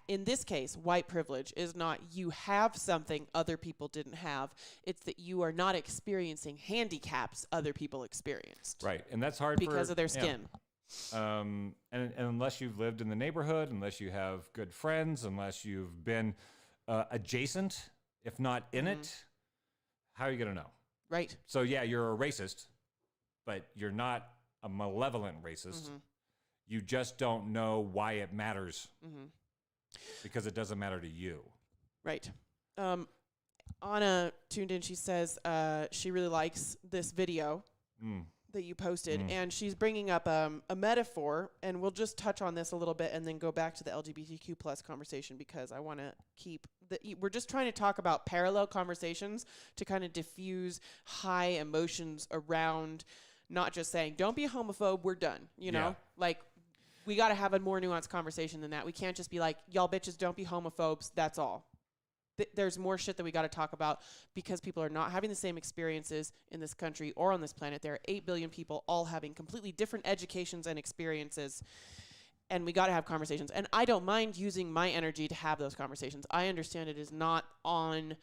L: in this case, white privilege is not you have something other people didn't have. It's that you are not experiencing handicaps other people experienced.
K: Right, and that's hard
L: because of their skin.
K: And unless you've lived in the neighborhood, unless you have good friends, unless you've been adjacent, if not in it, how are you going to know?
L: Right.
K: So yeah, you're a racist, but you're not a malevolent racist. You just don't know why it matters because it doesn't matter to you. Right.
L: Anna tuned in. She says she really likes this video that you posted, and she's bringing up a metaphor, and we'll just touch on this a little bit and then go back to the LGBTQ plus conversation because I want to keep we're just trying to talk about parallel conversations to kind of diffuse high emotions around not just saying, don't be a homophobe, we're done, you know? Like, we got to have a more nuanced conversation than that. We can't just be like, y'all bitches, don't be homophobes, that's all. There's more shit that we got to talk about because people are not having the same experiences in this country or on this planet. There are 8 billion people all having completely different educations and experiences, and we got to have conversations. And I don't mind using my energy to have those conversations. I understand it is not on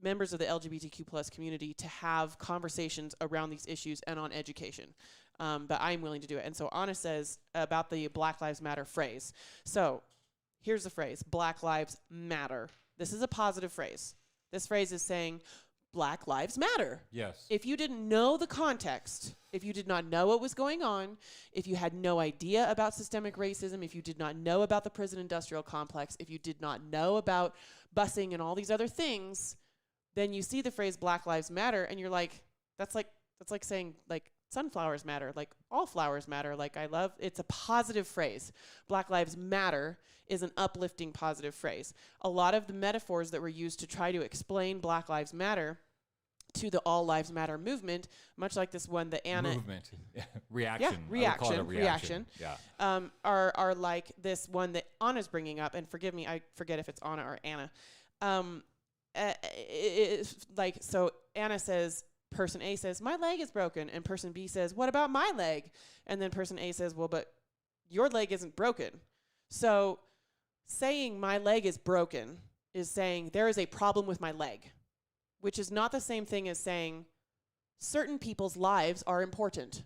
L: members of the LGBTQ plus community to have conversations around these issues and on education. But I'm willing to do it. And so Anna says about the Black Lives Matter phrase. So here's the phrase, Black Lives Matter. This is a positive phrase. This phrase is saying Black Lives Matter.
K: Yes.
L: If you didn't know the context, if you did not know what was going on, if you had no idea about systemic racism, if you did not know about the prison industrial complex, if you did not know about busing and all these other things, then you see the phrase Black Lives Matter and you're like, that's like saying like sunflowers matter, like all flowers matter. Like it's a positive phrase. Black Lives Matter is an uplifting positive phrase. A lot of the metaphors that were used to try to explain Black Lives Matter to the All Lives Matter movement, much like this one that Anna...
K: Movement. Reaction.
L: Yeah, reaction.
K: Yeah.
L: Are like this one that Anna's bringing up, and forgive me, I forget if it's Anna or Anna. So Anna says, person A says, my leg is broken, and person B says, what about my leg? And then person A says, well, but your leg isn't broken. So saying my leg is broken is saying there is a problem with my leg, which is not the same thing as saying certain people's lives are important.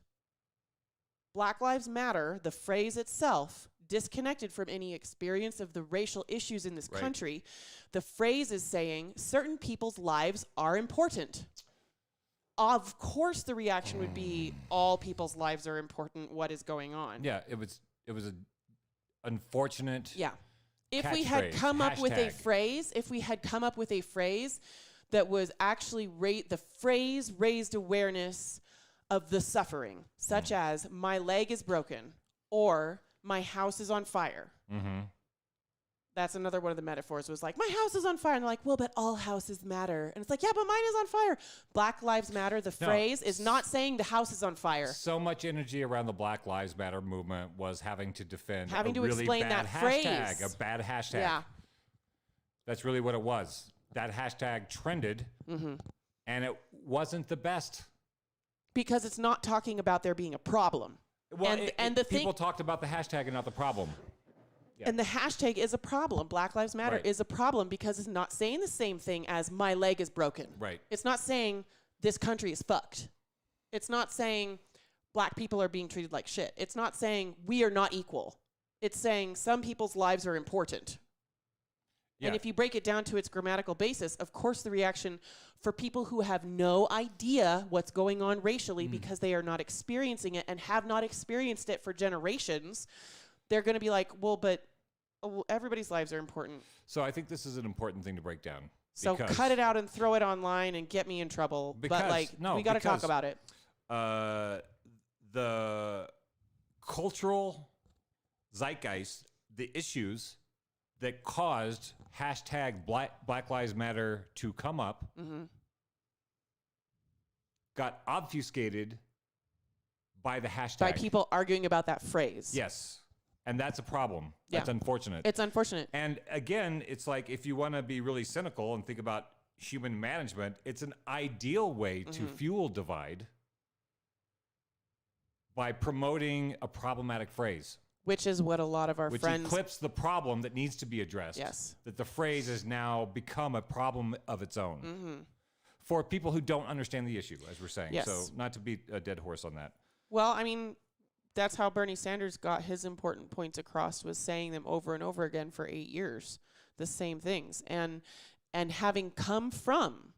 L: Black Lives Matter, the phrase itself, disconnected from any experience of the racial issues in this country, the phrase is saying certain people's lives are important. Of course the reaction would be all people's lives are important, what is going on?
K: Yeah, it was an unfortunate
L: If we had come up with a phrase, that was actually the phrase raised awareness of the suffering, such as my leg is broken or my house is on fire.
K: Mm-hmm.
L: That's another one of the metaphors was like, my house is on fire. And they're like, well, but all houses matter. And it's like, yeah, but mine is on fire. Black Lives Matter, the phrase is not saying the house is on fire.
K: So much energy around the Black Lives Matter movement was having to defend
L: having to
K: really
L: explain
K: bad
L: that
K: hashtag,
L: phrase.
K: a bad hashtag.
L: Yeah.
K: That's really what it was. That hashtag trended, and it wasn't the best.
L: Because it's not talking about there being a problem.
K: Well,
L: and the
K: people
L: thing,
K: talked about the hashtag and not the problem. Yeah.
L: and the hashtag is a problem. Black Lives Matter
K: Right.
L: is a problem because it's not saying the same thing as my leg is broken.
K: Right.
L: It's not saying this country is fucked. It's not saying black people are being treated like shit. It's not saying we are not equal. It's saying some people's lives are important.
K: Yeah.
L: And if you break it down to its grammatical basis, of course the reaction for people who have no idea what's going on racially because they are not experiencing it and have not experienced it for generations, they're going to be like, well, but everybody's lives are important.
K: So I think this is an important thing to break down.
L: So cut it out and throw it online and get me in trouble. But like, we got to talk about it.
K: The cultural zeitgeist, the issues that caused hashtag Black Lives Matter to come up got obfuscated by the hashtag.
L: By people arguing about that phrase.
K: Yes. And that's a problem.
L: Yeah.
K: That's unfortunate.
L: It's unfortunate.
K: And again, it's like if you want to be really cynical and think about human management, it's an ideal way to fuel divide by promoting a problematic phrase.
L: Which is what a lot of our friends...
K: Which eclipses the problem that needs to be addressed.
L: Yes.
K: That the phrase has now become a problem of its own. For people who don't understand the issue, as we're saying.
L: Yes.
K: So not to beat a dead horse on that.
L: Well, I mean, that's how Bernie Sanders got his important points across, was saying them over and over again for 8 years. The same things. And having come from,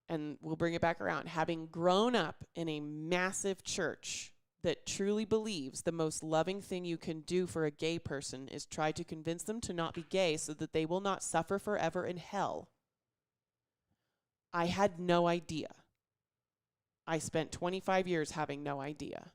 L: and we'll bring it back around, having grown up in a massive church that truly believes the most loving thing you can do for a gay person is try to convince them to not be gay so that they will not suffer forever in hell. I had no idea. I spent 25 years having no idea.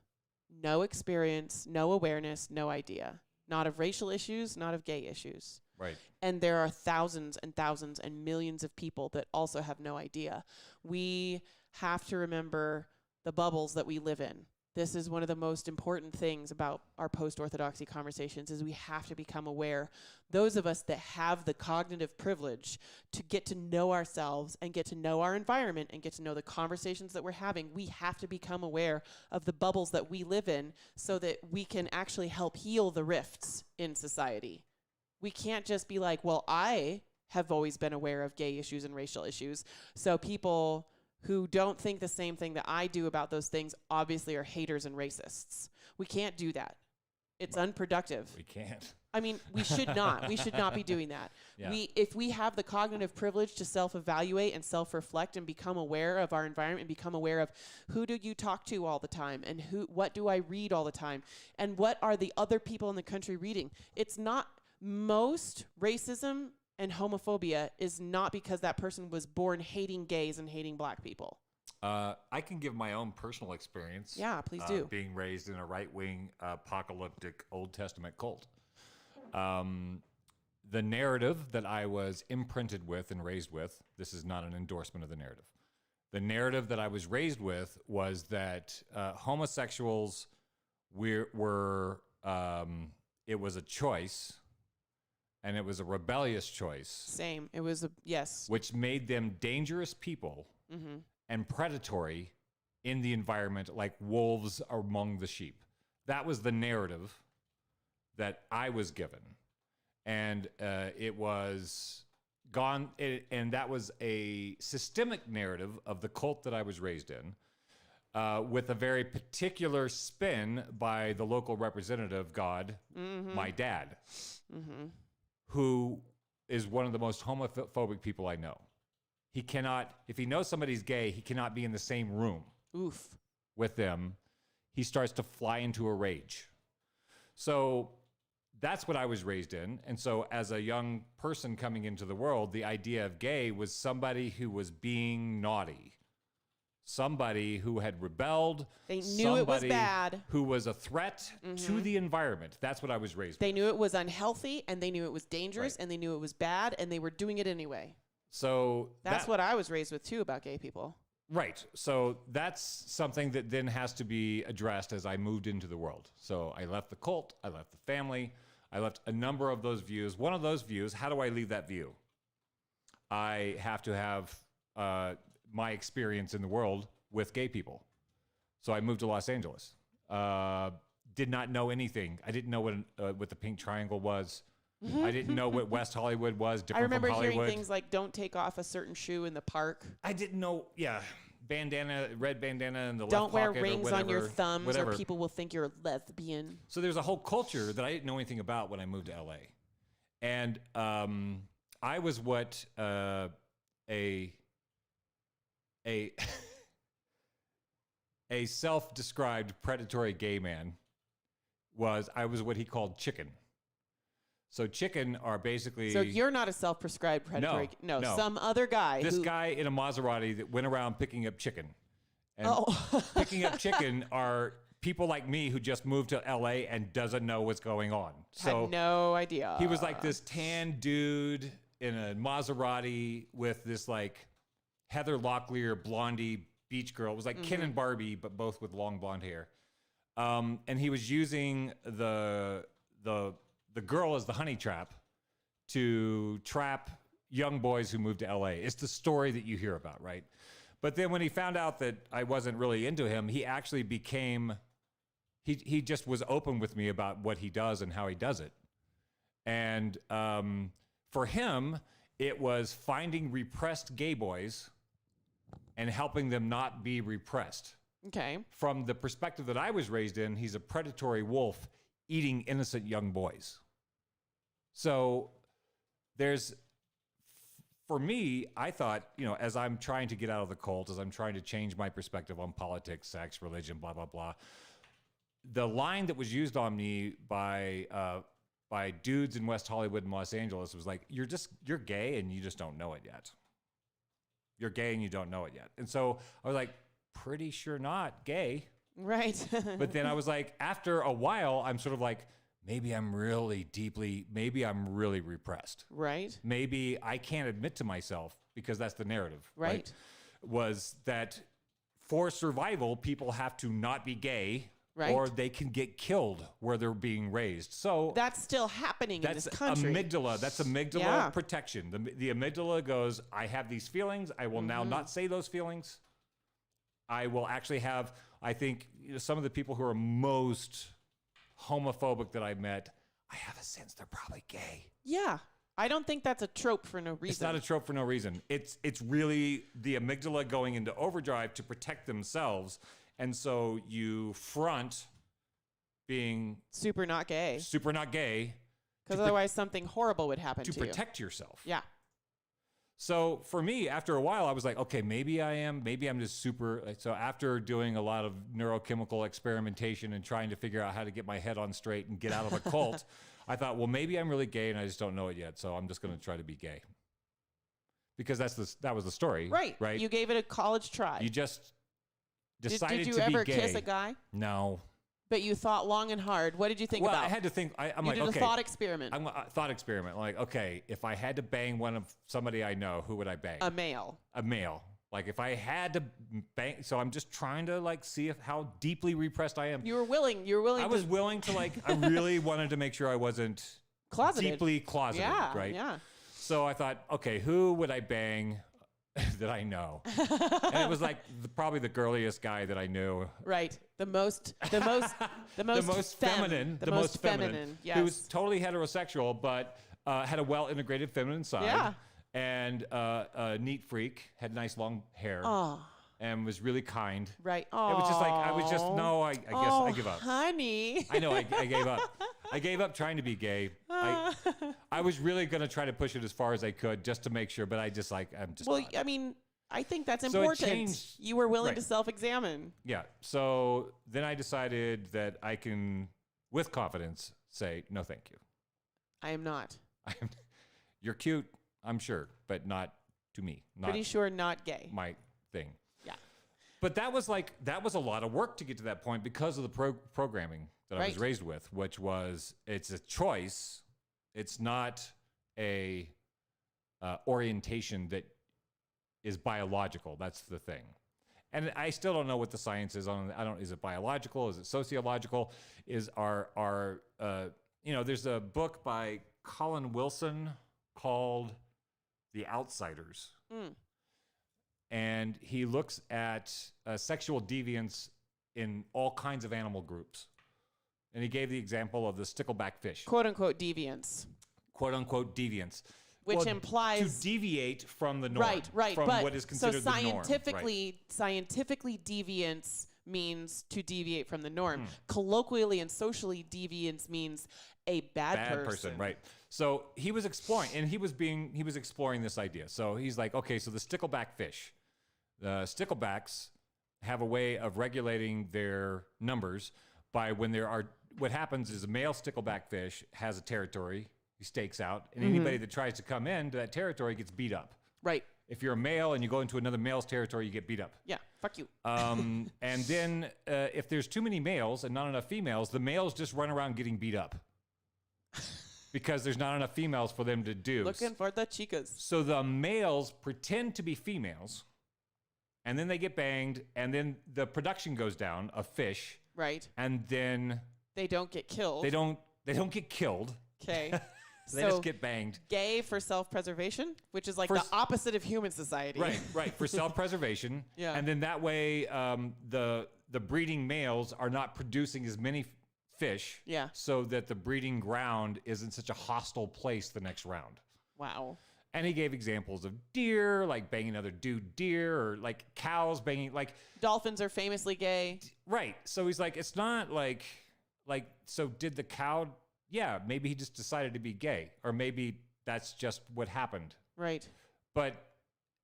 L: No experience, no awareness, no idea. Not of racial issues, not of gay issues.
K: Right.
L: And there are thousands and thousands and millions of people that also have no idea. We have to remember the bubbles that we live in. This is one of the most important things about our post-Orthodoxy conversations is we have to become aware. Those of us that have the cognitive privilege to get to know ourselves and get to know our environment and get to know the conversations that we're having, we have to become aware of the bubbles that we live in so that we can actually help heal the rifts in society. We can't just be like, well, I have always been aware of gay issues and racial issues, so people who don't think the same thing that I do about those things obviously are haters and racists. We can't do that. It's unproductive.
K: We can't.
L: I mean, we should not. We should not be doing that.
K: Yeah.
L: If we have the cognitive privilege to self-evaluate and self-reflect and become aware of our environment and become aware of who do you talk to all the time and what do I read all the time and what are the other people in the country reading. It's not most racism and homophobia is not because that person was born hating gays and hating black people.
K: I can give my own personal experience.
L: Yeah, please do.
K: Being raised in a right-wing apocalyptic Old Testament cult. The narrative that I was imprinted with and raised with, this is not an endorsement of the narrative. The narrative that I was raised with was that homosexuals were it was a choice. And it was a rebellious choice.
L: Same. It was yes.
K: Which made them dangerous people and predatory in the environment like wolves among the sheep. That was the narrative that I was given. And it was gone. And that was a systemic narrative of the cult that I was raised in with a very particular spin by the local representative, God, my dad. Who is one of the most homophobic people I know. He cannot, if he knows somebody's gay, he cannot be in the same room with them. He starts to fly into a rage. So that's what I was raised in. And so as a young person coming into the world, the idea of gay was somebody who was being naughty. Somebody who had rebelled.
L: They knew it was bad.
K: Who was a threat to the environment. That's what I was raised
L: They
K: with.
L: knew it was unhealthy, and they knew it was dangerous,
K: Right.
L: and they knew it was bad, and they were doing it anyway.
K: So
L: That's what I was raised with, too, about gay people.
K: Right. So that's something that then has to be addressed as I moved into the world. So I left the cult. I left the family. I left a number of those views. One of those views, how do I leave that view? I have to have my experience in the world with gay people. So I moved to Los Angeles. Did not know anything. I didn't know what the pink triangle was. I didn't know what West Hollywood was, different
L: I remember
K: from Hollywood.
L: hearing things like, don't take off a certain shoe in the park.
K: I didn't know, bandana, red bandana in the
L: Don't
K: left
L: wear
K: pocket
L: rings
K: or whatever,
L: on your thumbs
K: whatever.
L: or people will think you're a lesbian.
K: So there's a whole culture that I didn't know anything about when I moved to LA. And I was what a self-described predatory gay man was. I was what he called chicken. So chicken are basically...
L: So you're not a self-prescribed predatory...
K: No.
L: Some other guy
K: This guy in a Maserati that went around picking up chicken. And picking up chicken are people like me who just moved to LA and doesn't know what's going on. So
L: had no idea.
K: he was like this tan dude in a Maserati with this like Heather Locklear blondie beach girl. It was like Ken and Barbie, but both with long blonde hair. And he was using the girl as the honey trap to trap young boys who moved to LA. It's the story that you hear about, right? But then when he found out that I wasn't really into him, he actually became, he just was open with me about what he does and how he does it. And for him, it was finding repressed gay boys and helping them not be repressed.
L: Okay.
K: From the perspective that I was raised in, he's a predatory wolf eating innocent young boys. So for me, I thought, as I'm trying to get out of the cult, as I'm trying to change my perspective on politics, sex, religion, blah, blah, blah, the line that was used on me by dudes in West Hollywood and Los Angeles was like, you're gay and you just don't know it yet. You're gay and you don't know it yet. And so I was like, pretty sure not gay.
L: Right.
K: But then I was like, after a while, I'm sort of like, maybe I'm really repressed.
L: Right.
K: Maybe I can't admit to myself, because that's the narrative.
L: Right.
K: Was that for survival, people have to not be gay,
L: right,
K: or they can get killed where they're being raised. So
L: that's still happening in this country.
K: That's amygdala protection. The amygdala goes, I have these feelings. I will now not say those feelings. I will actually have, I think, some of the people who are most homophobic that I've met, I have a sense they're probably gay.
L: Yeah. I don't think that's a trope for no reason.
K: It's not a trope for no reason. It's really the amygdala going into overdrive to protect themselves. And so you front being
L: super not gay. Because otherwise something horrible would happen to you.
K: To protect yourself.
L: Yeah.
K: So for me, after a while, I was like, okay, maybe I'm just super. So after doing a lot of neurochemical experimentation and trying to figure out how to get my head on straight and get out of a cult, I thought, well, maybe I'm really gay and I just don't know it yet. So I'm just going to try to be gay. Because that was the story.
L: Right.
K: Right.
L: You gave it a college try.
K: You just decided to be gay.
L: Did you ever kiss a guy?
K: No.
L: But you thought long and hard. What did you think about?
K: Well, I had to think. I'm like, okay.
L: You did a thought experiment.
K: Thought experiment. Like, okay, if I had to bang somebody I know, who would I bang?
L: A male.
K: A male. Like, if I had to bang, so I'm just trying to see how deeply repressed I am.
L: You were willing.
K: I was willing to I really wanted to make sure I wasn't
L: closeted.
K: Deeply closeted.
L: Yeah.
K: Right.
L: Yeah.
K: So I thought, okay, who would I bang that I know? And it was probably the girliest guy that I knew.
L: Right. The most feminine.
K: The most feminine.
L: Yes.
K: Who was totally heterosexual, but had a well-integrated feminine side.
L: Yeah.
K: And a neat freak, had nice long hair.
L: Oh.
K: And was really kind.
L: Right.
K: Oh. It was just I guess I give up.
L: Honey.
K: I know, I gave up. I gave up trying to be gay. I was really going to try to push it as far as I could just to make sure, but I'm just
L: Well,
K: not.
L: I mean, I think that's
K: So it
L: important.
K: changed.
L: You were willing
K: Right.
L: to self-examine.
K: Yeah. So then I decided that I can, with confidence, say, no, thank you.
L: I am not.
K: You're cute, I'm sure, but not to me. Not
L: Pretty sure not gay.
K: my thing.
L: Yeah.
K: But that was a lot of work to get to that point because of the programming that I was raised with, which was it's a choice. It's not a orientation that is biological. That's the thing. And I still don't know what the science is on. Is it biological? Is it sociological? There's a book by Colin Wilson called The Outsiders. And he looks at sexual deviance in all kinds of animal groups. And he gave the example of the stickleback fish.
L: Quote unquote deviance.
K: Quote unquote deviance.
L: Which implies
K: to deviate from the norm. Right. From what is considered the norm.
L: Scientifically, deviance means to deviate from the norm. Colloquially and socially, deviance means a bad person.
K: Right. So he was exploring, and he was exploring this idea. So he's like, okay, so the stickleback fish, the sticklebacks have a way of regulating their numbers by what happens is a male stickleback fish has a territory. He stakes out, and anybody that tries to come into that territory gets beat up.
L: Right.
K: If you're a male and you go into another male's territory, you get beat up.
L: Yeah, fuck you.
K: And then if there's too many males and not enough females, the males just run around getting beat up because there's not enough females for them to do.
L: Looking for the chicas.
K: So the males pretend to be females, and then they get banged, and then the production goes down of fish.
L: Right.
K: And then
L: they don't get killed.
K: They don't get killed.
L: Okay.
K: So they just get banged.
L: Gay for self-preservation, which is like the opposite of human society.
K: Right, for self-preservation.
L: Yeah.
K: And then that way the breeding males are not producing as many fish.
L: Yeah.
K: So that the breeding ground isn't such a hostile place the next round.
L: Wow.
K: And he gave examples of deer, like banging other deer, or like cows banging, like...
L: Dolphins are famously gay.
K: Right. So he's like, it's not like, so did the cow... Yeah, maybe he just decided to be gay, or maybe that's just what happened.
L: Right.
K: But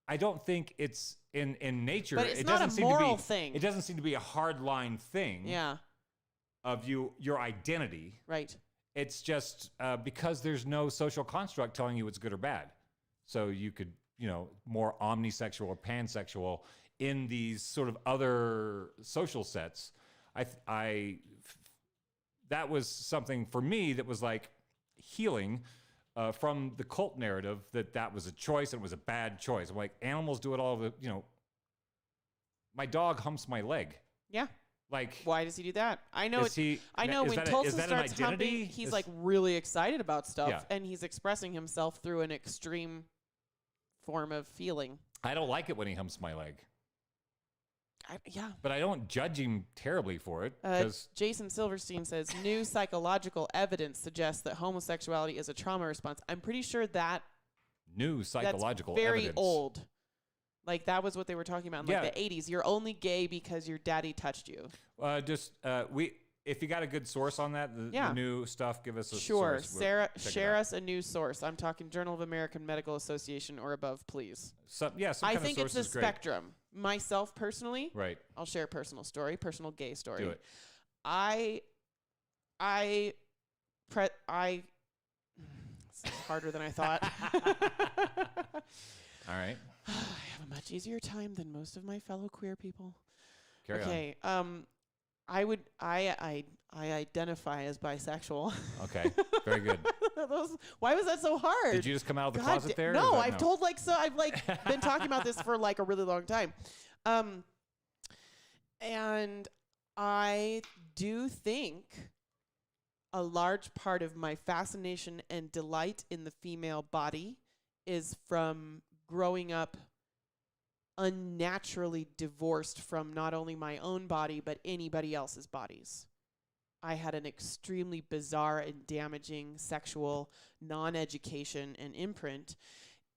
K: I don't think it's in nature.
L: But it's not a moral thing.
K: It doesn't seem to be a hard line thing.
L: Yeah.
K: Of your identity.
L: Right.
K: It's just because there's no social construct telling you it's good or bad. So you could, more omnisexual or pansexual in these sort of other social sets. That was something for me that was like healing from the cult narrative that was a choice and it was a bad choice. I'm like, animals do it all my dog humps my leg.
L: Yeah.
K: Like,
L: why does he do that? I know when
K: that
L: Tulsa
K: an
L: starts
K: identity?
L: humping, he's like really excited about stuff and he's expressing himself through an extreme form of feeling.
K: I don't like it when he humps my leg.
L: Yeah.
K: But I don't judge him terribly for it.
L: Jason Silverstein says, new psychological evidence suggests that homosexuality is a trauma response. I'm pretty sure that
K: new psychological
L: that's very
K: evidence.
L: Old. Like that was what they were talking about in like the 80s. You're only gay because your daddy touched you.
K: If you got a good source on that, the new stuff, give us a
L: source.
K: Sure,
L: Sarah, share us a news source. I'm talking Journal of American Medical Association or above, please.
K: I
L: think it's a spectrum. Myself personally,
K: right?
L: I'll share a personal story, personal gay story.
K: Do it.
L: It's harder than I thought.
K: All right.
L: I have a much easier time than most of my fellow queer people.
K: Carry
L: on. I identify as bisexual.
K: Okay, very good.
L: Why was that so hard?
K: Did you just come out of the closet there?
L: No, I've been talking about this for like a really long time. And I do think a large part of my fascination and delight in the female body is from growing up unnaturally divorced from not only my own body, but anybody else's bodies. I had an extremely bizarre and damaging sexual non-education and imprint,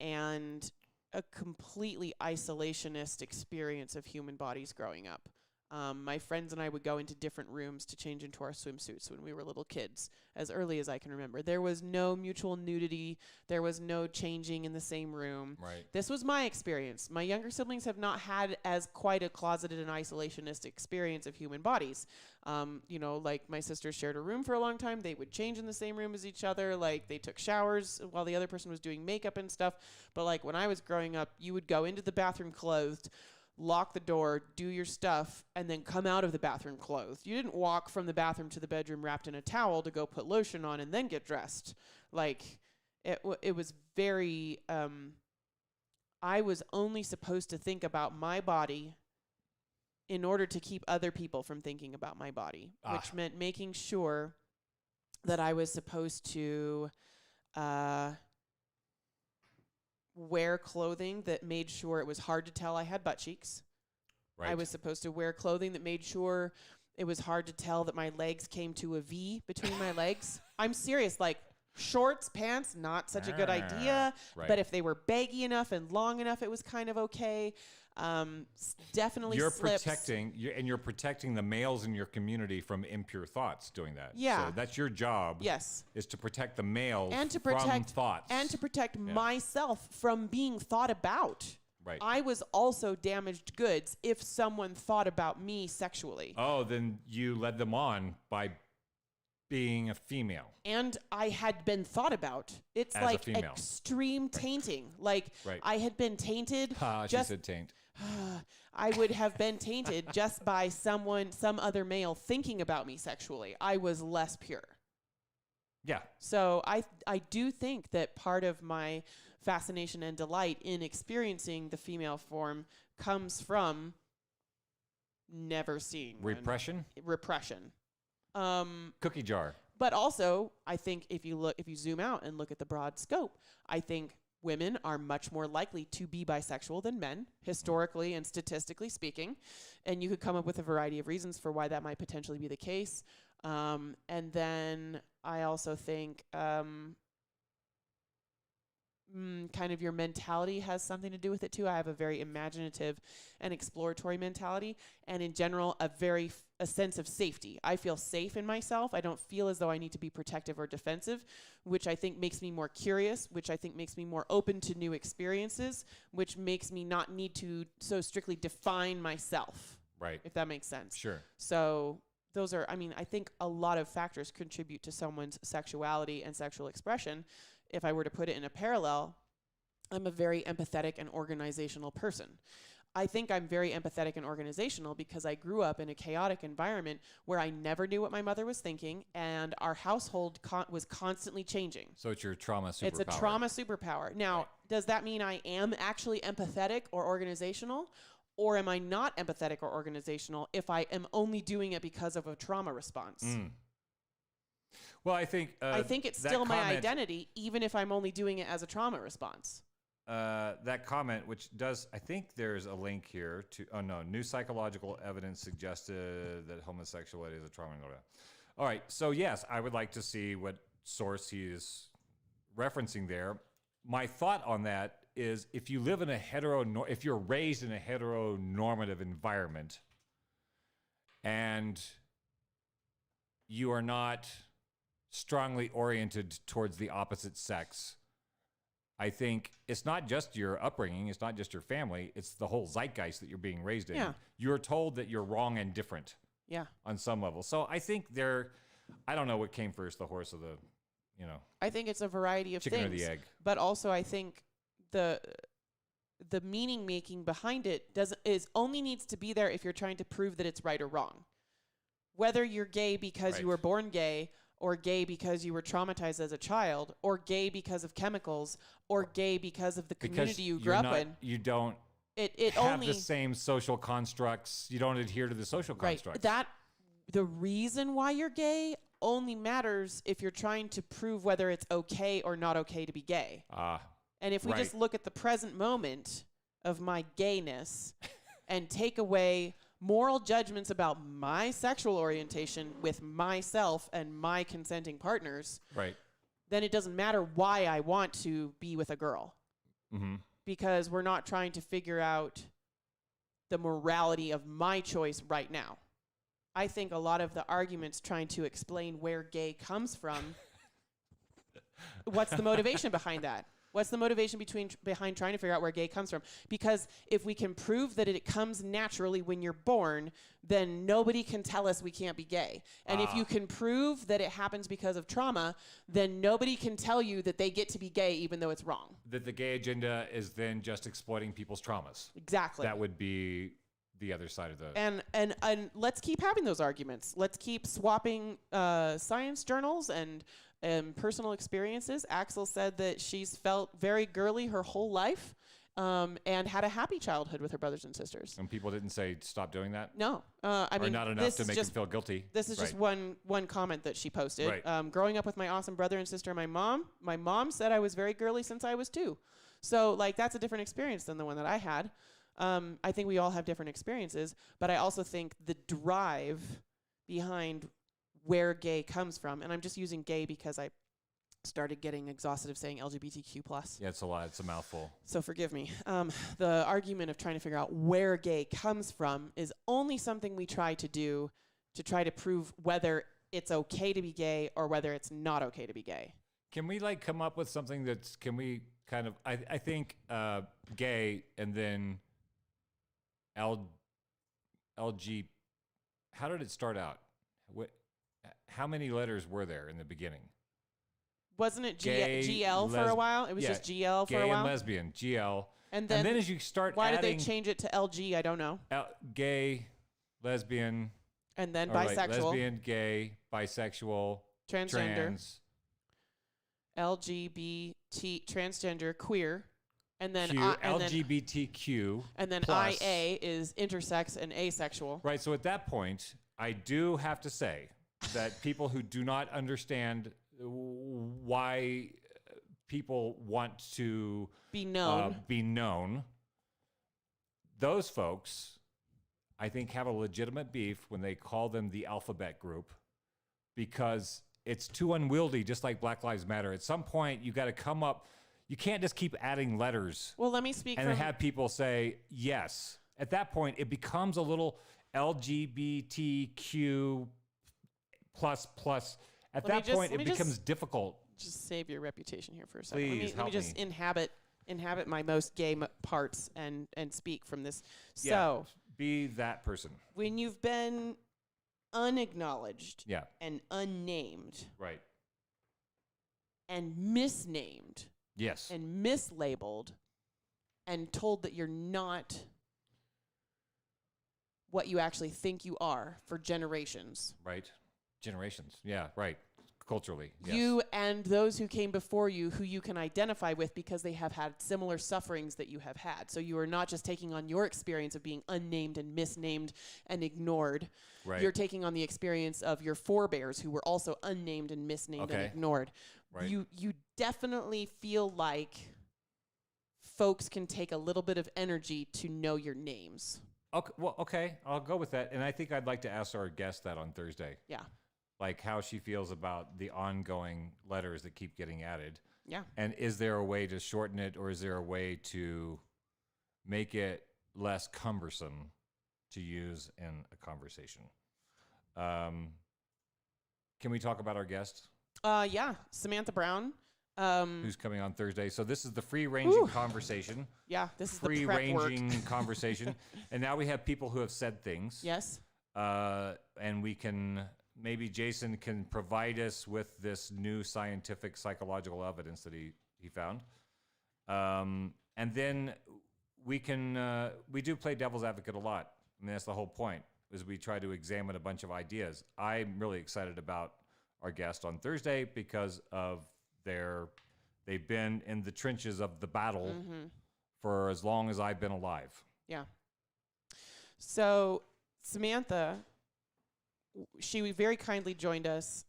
L: and a completely isolationist experience of human bodies growing up. My friends and I would go into different rooms to change into our swimsuits when we were little kids, as early as I can remember. There was no mutual nudity. There was no changing in the same room.
K: Right.
L: This was my experience. My younger siblings have not had as quite a closeted and isolationist experience of human bodies. You know, like my sisters shared a room for a long time. They would change in the same room as each other. Like they took showers while the other person was doing makeup and stuff. But like when I was growing up, you would go into the bathroom clothed, lock the door, do your stuff, and then come out of the bathroom clothed. You didn't walk from the bathroom to the bedroom wrapped in a towel to go put lotion on and then get dressed. Like it was very, I was only supposed to think about my body in order to keep other people from thinking about my body, which meant making sure that I was supposed to wear clothing that made sure it was hard to tell I had butt cheeks.
K: Right.
L: I was supposed to wear clothing that made sure it was hard to tell that my legs came to a V between my legs. I'm serious, like shorts, pants, not such a good idea.
K: Right.
L: But if they were baggy enough and long enough, it was kind of okay. Definitely
K: you're
L: slips.
K: you're protecting the males in your community from impure thoughts doing that.
L: Yeah.
K: So that's your job.
L: Yes.
K: Is to protect the males
L: And to
K: from
L: protect
K: thoughts.
L: and to protect myself from being thought about.
K: Right.
L: I was also damaged goods if someone thought about me sexually.
K: Oh, then you led them on by being a female.
L: And I had been thought about. It's
K: As a
L: like
K: female.
L: extreme tainting. Like
K: Right.
L: I had been tainted.
K: She
L: just
K: said taint.
L: I would have been tainted just by some other male thinking about me sexually. I was less pure.
K: Yeah.
L: So I do think that part of my fascination and delight in experiencing the female form comes from never seeing one. Repression.
K: Cookie jar.
L: But also, I think if you zoom out and look at the broad scope, I think women are much more likely to be bisexual than men, historically and statistically speaking. And you could come up with a variety of reasons for why that might potentially be the case. And then I also think kind of your mentality has something to do with it too. I have a very imaginative and exploratory mentality, and in general, a sense of safety. I feel safe in myself. I don't feel as though I need to be protective or defensive, which I think makes me more curious, which I think makes me more open to new experiences, which makes me not need to so strictly define myself.
K: Right.
L: If that makes sense.
K: Sure.
L: So those are, I think a lot of factors contribute to someone's sexuality and sexual expression. If I were to put it in a parallel, I'm a very empathetic and organizational person. I think I'm very empathetic and organizational because I grew up in a chaotic environment where I never knew what my mother was thinking, and our household was constantly changing.
K: So it's your trauma superpower.
L: It's a trauma superpower. Now, does that mean I am actually empathetic or organizational? Or am I not empathetic or organizational if I am only doing it because of a trauma response?
K: Well, I think
L: it's still my identity, even if I'm only doing it as a trauma response.
K: That comment, which does, I think there's a link here to, new psychological evidence suggested that homosexuality is a trauma. All right, so yes, I would like to see what source he is referencing there. My thought on that is if you live in if you're raised in a heteronormative environment and you are not strongly oriented towards the opposite sex, I think it's not just your upbringing, it's not just your family, it's the whole zeitgeist that you're being raised in.
L: Yeah.
K: You're told that you're wrong and different.
L: Yeah.
K: On some level. So I think I don't know what came first, the horse or
L: I think it's a variety of
K: chicken
L: things.
K: or the egg.
L: But also I think the meaning making behind it only needs to be there if you're trying to prove that it's right or wrong. Whether you're gay because you were born gay, or gay because you were traumatized as a child, or gay because of chemicals, or gay because of the community you grew up in.
K: You don't
L: it
K: have
L: only
K: the same social constructs. You don't adhere to the social constructs.
L: Right. The reason why you're gay only matters if you're trying to prove whether it's okay or not okay to be gay. And if we just look at the present moment of my gayness and take away moral judgments about my sexual orientation with myself and my consenting partners, then it doesn't matter why I want to be with a girl. Because we're not trying to figure out the morality of my choice right now. I think a lot of the arguments trying to explain where gay comes from, what's the motivation behind that? What's the motivation behind trying to figure out where gay comes from? Because if we can prove that it comes naturally when you're born, then nobody can tell us we can't be gay. And if you can prove that it happens because of trauma, then nobody can tell you that they get to be gay even though it's wrong.
K: That the gay agenda is then just exploiting people's traumas.
L: Exactly.
K: That would be the other side of the...
L: And let's keep having those arguments. Let's keep swapping science journals and personal experiences. Axel said that she's felt very girly her whole life and had a happy childhood with her brothers and sisters.
K: And people didn't say stop doing that?
L: No. I mean,
K: not enough to make them feel guilty.
L: This is just one comment that she posted.
K: Right.
L: Growing up with my awesome brother and sister and my mom said I was very girly since I was 2. So, like, that's a different experience than the one that I had. I think we all have different experiences, but I also think the drive behind where gay comes from, and I'm just using gay because I started getting exhausted of saying LGBTQ+.
K: Yeah, it's a lot. It's a mouthful.
L: So forgive me. The argument of trying to figure out where gay comes from is only something we try to do to try to prove whether it's okay to be gay or whether it's not okay to be gay.
K: Can we like come up with something that's, can we kind of, I think gay and then LG, how did it start out? How many letters were there in the beginning?
L: Wasn't it
K: Gay,
L: GL for a while? It was just GL for a while?
K: Gay and lesbian, GL.
L: And then
K: as you start
L: why
K: adding...
L: did they change it to LG? I don't know.
K: Gay, lesbian...
L: And then bisexual.
K: Lesbian, gay, bisexual...
L: Transgender.
K: Trans.
L: LGBT, transgender, queer. And then...
K: LGBTQ.
L: And then
K: plus.
L: IA is intersex and asexual.
K: Right, so at that point, I do have to say that people who do not understand why people want to
L: be known,
K: those folks, I think, have a legitimate beef when they call them the alphabet group, because it's too unwieldy, just like Black Lives Matter. At some point, you got to come up. You can't just keep adding letters.
L: Well, let me speak
K: and then have people say yes. At that point, it becomes a little LGBTQ plus. At that point, it becomes difficult.
L: Just save your reputation here for a second.
K: Please,
L: let me just inhabit my most gay parts and speak from this. So,
K: be that person.
L: When you've been unacknowledged
K: Yeah.
L: and unnamed.
K: Right.
L: And misnamed.
K: Yes.
L: And mislabeled and told that you're not what you actually think you are for generations.
K: Right. Generations. Yeah, right. Culturally. Yes.
L: You and those who came before you, who you can identify with because they have had similar sufferings that you have had. So you are not just taking on your experience of being unnamed and misnamed and ignored.
K: Right.
L: You're taking on the experience of your forebears who were also unnamed and misnamed and ignored.
K: Right.
L: You definitely feel like folks can take a little bit of energy to know your names.
K: Okay, well, okay, I'll go with that. And I think I'd like to ask our guest that on Thursday.
L: Yeah.
K: Like how she feels about the ongoing letters that keep getting added.
L: Yeah. And
K: is there a way to shorten it, or is there a way to make it less cumbersome to use in a conversation? Can we talk about our guest?
L: Yeah, Samantha Brown.
K: Who's coming on Thursday. So this is the free-ranging conversation.
L: Yeah, this is the prep work.
K: Free-ranging conversation. And now we have people who have said things.
L: Yes.
K: And we can... Maybe Jason can provide us with this new scientific psychological evidence that he found. And then we can, we do play devil's advocate a lot. I mean, that's the whole point, is we try to examine a bunch of ideas. I'm really excited about our guest on Thursday because of they've been in the trenches of the battle for as long as I've been alive.
L: Yeah. So Samantha... She very kindly joined us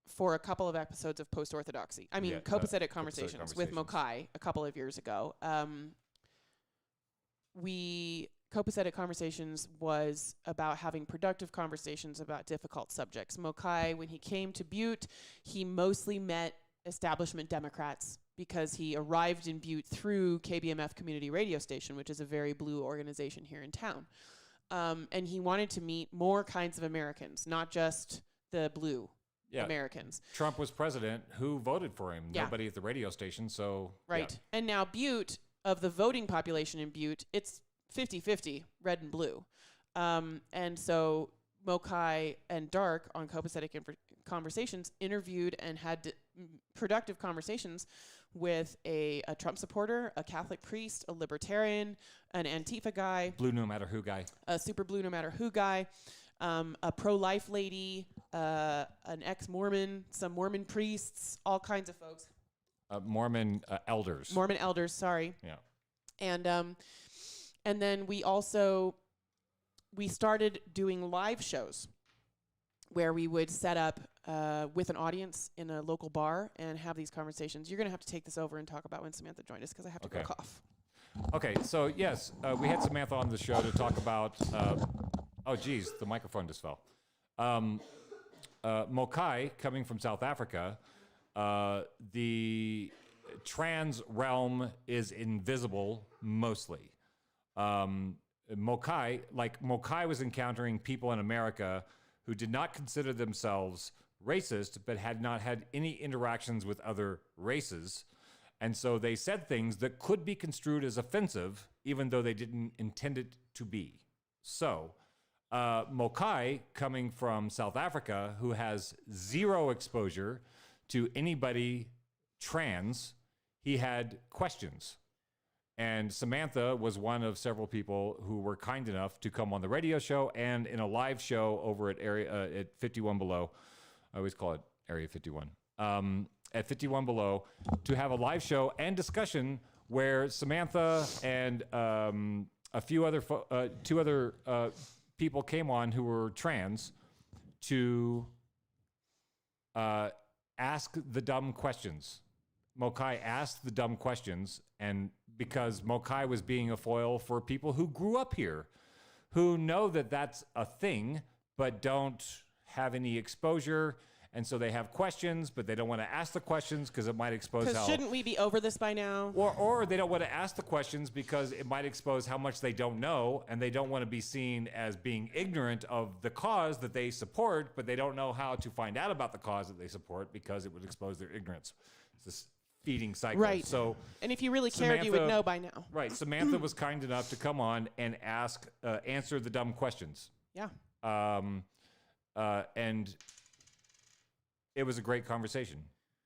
L: for a couple of episodes of Post-Orthodoxy. I mean, copacetic conversations with Mokai a couple of years ago. Copacetic Conversations was about having productive conversations about difficult subjects. Mokai, when he came to Butte, he mostly met establishment Democrats because he arrived in Butte through KBMF Community Radio Station, which is a very blue organization here in town. And he wanted to meet more kinds of Americans, not just the blue Americans.
K: Trump was president. Who voted for him?
L: Yeah.
K: Nobody at the radio station. So
L: right.
K: yeah.
L: And now Butte, of the voting population in Butte, it's 50-50, red and blue. And so Mokai and Dark on Copacetic Conversations interviewed and had productive conversations with a Trump supporter, a Catholic priest, a libertarian, an Antifa guy.
K: Blue no matter who guy.
L: A super blue no matter who guy. A pro-life lady, an ex-Mormon, some Mormon priests, all kinds of folks.
K: Mormon elders.
L: Mormon elders, sorry.
K: Yeah.
L: And then we started doing live shows where we would set up with an audience in a local bar and have these conversations. You're going to have to take this over and talk about when Samantha joined us because I have to go cough.
K: Okay, so yes, we had Samantha on the show to talk about, oh geez, the microphone just fell. Mokai, coming from South Africa, the trans realm is invisible mostly. Mokai was encountering people in America who did not consider themselves racist, but had not had any interactions with other races. And so they said things that could be construed as offensive, even though they didn't intend it to be. So Mokai, coming from South Africa, who has zero exposure to anybody trans, he had questions. And Samantha was one of several people who were kind enough to come on the radio show and in a live show over at at 51 Below. I always call it Area 51. At 51 Below to have a live show and discussion where Samantha and a few other two other people came on who were trans to ask the dumb questions. Mokai asked the dumb questions, and because Mokai was being a foil for people who grew up here, who know that that's a thing, but don't have any exposure. And so they have questions, but they don't want to ask the questions because it might expose how...
L: Because shouldn't we be over this by now?
K: Or they don't want to ask the questions because it might expose how much they don't know, and they don't want to be seen as being ignorant of the cause that they support, but they don't know how to find out about the cause that they support because it would expose their ignorance. It's this feeding cycle.
L: Right.
K: So,
L: and if you really cared, you would know by now.
K: Right. Samantha was kind enough to come on and answer the dumb questions.
L: Yeah.
K: And it was a great conversation.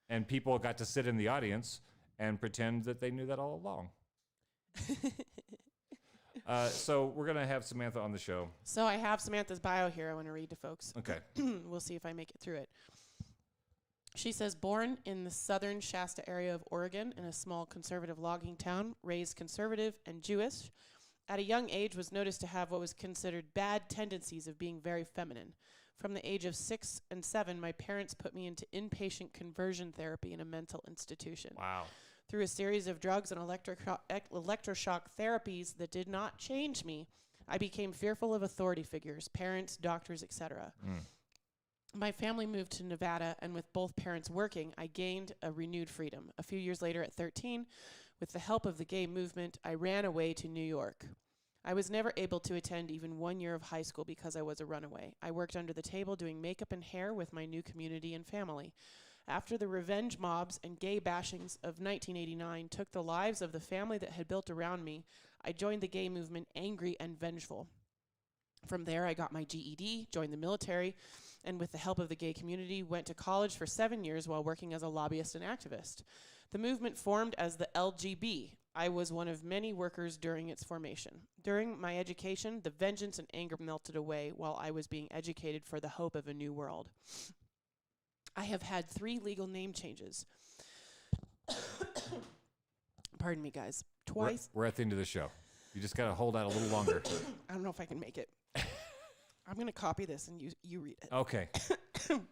K: And people got to sit in the audience and pretend that they knew that all along. So we're going to have Samantha on the show.
L: So I have Samantha's bio here I want to read to folks.
K: Okay.
L: We'll see if I make it through it. She says, born in the southern Shasta area of Oregon in a small conservative logging town, raised conservative and Jewish, at a young age was noticed to have what was considered bad tendencies of being very feminine. From the age of 6 and 7, my parents put me into inpatient conversion therapy in a mental institution.
K: Wow.
L: Through a series of drugs and electroshock therapies that did not change me, I became fearful of authority figures, parents, doctors, etc. My family moved to Nevada, and with both parents working, I gained a renewed freedom. A few years later, at 13, with the help of the gay movement, I ran away to New York. I was never able to attend even 1 year of high school because I was a runaway. I worked under the table doing makeup and hair with my new community and family. After the revenge mobs and gay bashings of 1989 took the lives of the family that had built around me, I joined the gay movement angry and vengeful. From there, I got my GED, joined the military, and with the help of the gay community, went to college for 7 years while working as a lobbyist and activist. The movement formed as the LGB. I was one of many workers during its formation. During my education, the vengeance and anger melted away while I was being educated for the hope of a new world. I have had 3 legal name changes. Pardon me, guys. Twice.
K: We're at the end of the show. You just got to hold out a little longer.
L: I don't know if I can make it. I'm going to copy this and you read it.
K: Okay.
L: Come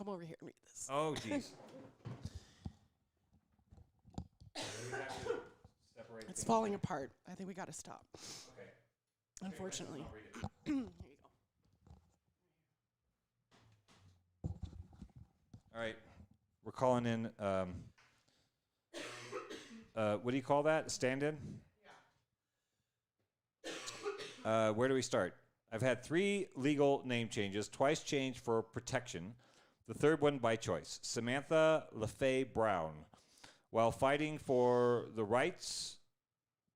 L: over here and read this.
K: Oh, jeez.
L: It's falling apart. I think we got to stop.
K: Okay.
L: Unfortunately. Here you go.
K: All right. We're calling in what do you call that? Stand-in? Where do we start? I've had 3 legal name changes, twice changed for protection, the third one by choice. Samantha LaFaye Brown. While fighting for the rights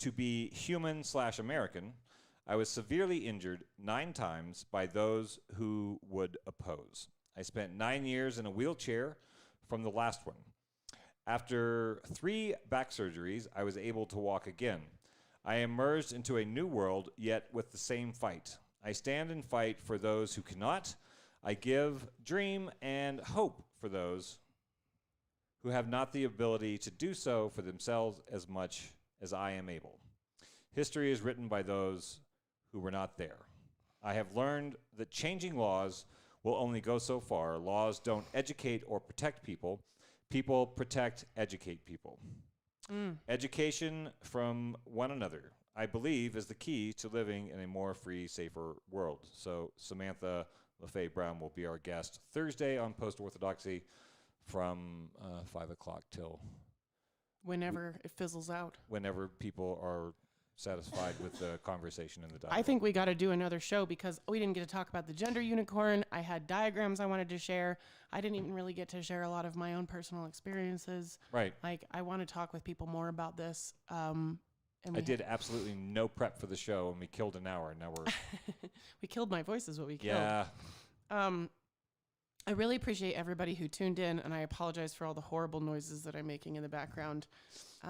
K: to be human/American, I was severely injured 9 times by those who would oppose. I spent 9 years in a wheelchair from the last one. After 3 back surgeries, I was able to walk again. I emerged into a new world, yet with the same fight. I stand and fight for those who cannot. I give, dream, and hope for those who have not the ability to do so for themselves as much as I am able. History is written by those who were not there. I have learned that changing laws will only go so far. Laws don't educate or protect people. People protect, educate people. Education from one another, I believe, is the key to living in a more free, safer world. So Samantha LaFaye Brown will be our guest Thursday on Post-Orthodoxy from 5 o'clock till...
L: Whenever it fizzles out.
K: Whenever people are satisfied with the conversation and the dialogue.
L: I think we got to do another show because we didn't get to talk about the gender unicorn. I had diagrams I wanted to share. I didn't even really get to share a lot of my own personal experiences.
K: Right.
L: Like, I want to talk with people more about this.
K: And I did absolutely no prep for the show, and we killed an hour. And now we're...
L: we killed my voice is what we killed.
K: Yeah.
L: I really appreciate everybody who tuned in, and I apologize for all the horrible noises that I'm making in the background.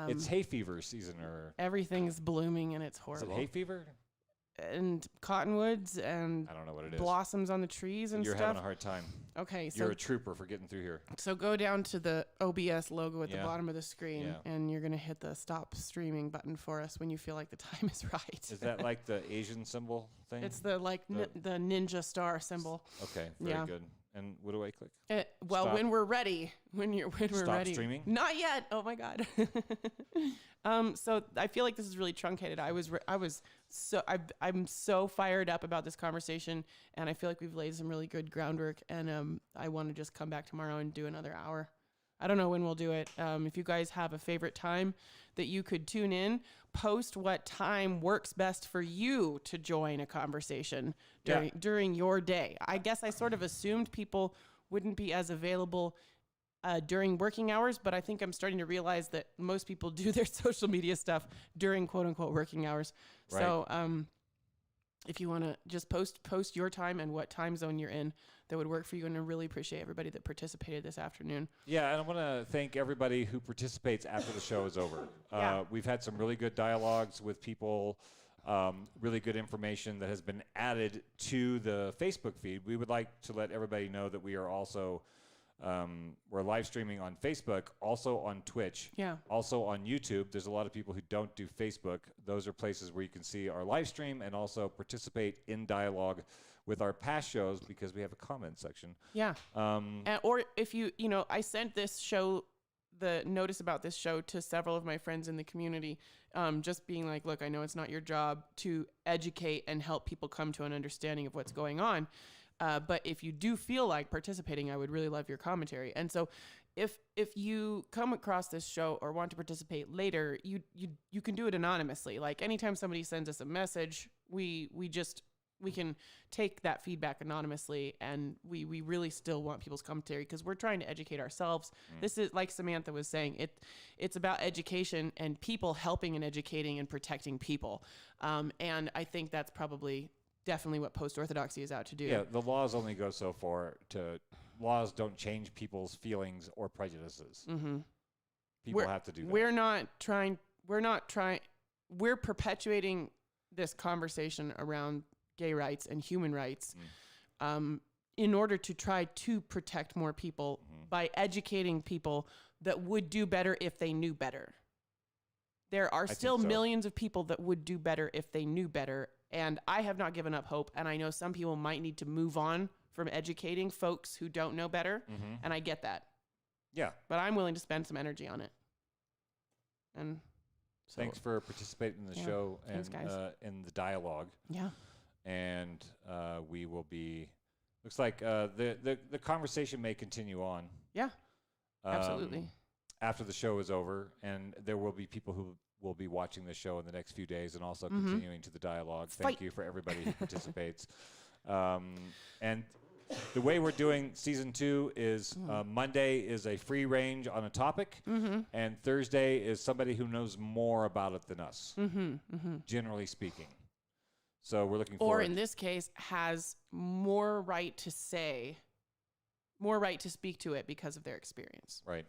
K: It's hay fever season, or...
L: Everything's blooming, and it's horrible.
K: Is it hay fever?
L: And cottonwoods and
K: I don't know what it is.
L: Blossoms on the trees and
K: You're
L: stuff.
K: having a hard time.
L: Okay, so
K: you're a trooper for getting through here.
L: So go down to the OBS logo at the bottom of the screen, and you're gonna hit the stop streaming button for us when you feel like the time is right.
K: Is that like the Asian symbol thing?
L: It's the the ninja star symbol.
K: Okay, very good. And what do I click?
L: Well,
K: Stop.
L: when we're ready, when we're
K: Stop
L: ready.
K: Streaming?
L: Not yet. Oh my God. So I feel like this is really truncated. I'm so fired up about this conversation, and I feel like we've laid some really good groundwork. And I want to just come back tomorrow and do another hour. I don't know when we'll do it. If you guys have a favorite time that you could tune in, post what time works best for you to join a conversation during your day. I guess I sort of assumed people wouldn't be as available during working hours, but I think I'm starting to realize that most people do their social media stuff during quote unquote working hours. Right. So if you want to just post your time and what time zone you're in that would work for you, and I really appreciate everybody that participated this afternoon.
K: Yeah, and I want to thank everybody who participates after the show is over. We've had some really good dialogues with people, really good information that has been added to the Facebook feed. We would like to let everybody know that we are also we're live streaming on Facebook, also on Twitch, also on YouTube. There's a lot of people who don't do Facebook. Those are places where you can see our live stream and also participate in dialogue with our past shows because we have a comment section.
L: Yeah. Or if I sent this show, the notice about this show to several of my friends in the community, just being like, look, I know it's not your job to educate and help people come to an understanding of what's going on. But if you do feel like participating, I would really love your commentary. And so if you come across this show or want to participate later, you can do it anonymously. Like anytime somebody sends us a message, we can take that feedback anonymously, and we really still want people's commentary because we're trying to educate ourselves. This is, like Samantha was saying, it's about education and people helping and educating and protecting people. And I think that's probably definitely what Post-Orthodoxy is out to do.
K: Yeah, the laws only go so far. Laws don't change people's feelings or prejudices. Mm-hmm. People have to do that. We're perpetuating this conversation around gay rights and human rights in order to try to protect more people by educating people that would do better if they knew better. There are still millions of people that would do better if they knew better. And I have not given up hope. And I know some people might need to move on from educating folks who don't know better. Mm-hmm. And I get that. Yeah.
L: But I'm willing to spend some energy on it. And so,
K: thanks for participating in the show and in the dialogue.
L: Yeah.
K: And we will be, looks like the conversation may continue on.
L: Yeah, absolutely.
K: after the show is over, and there will be people who will be watching the show in the next few days and also continuing to the dialogue. Thank you for everybody who participates. And the way we're doing season 2 is Monday is a free range on a topic, and Thursday is somebody who knows more about it than us, generally speaking. So we're looking forward.
L: Or in this case, has more right to say, more right to speak to it because of their experience.
K: Right.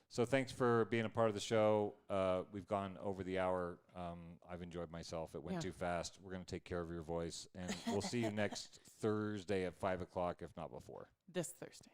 K: So thanks for being a part of the show. We've gone over the hour. I've enjoyed myself. It went too fast. We're going to take care of your voice. And we'll see you next Thursday at 5 o'clock, if not before.
L: This Thursday.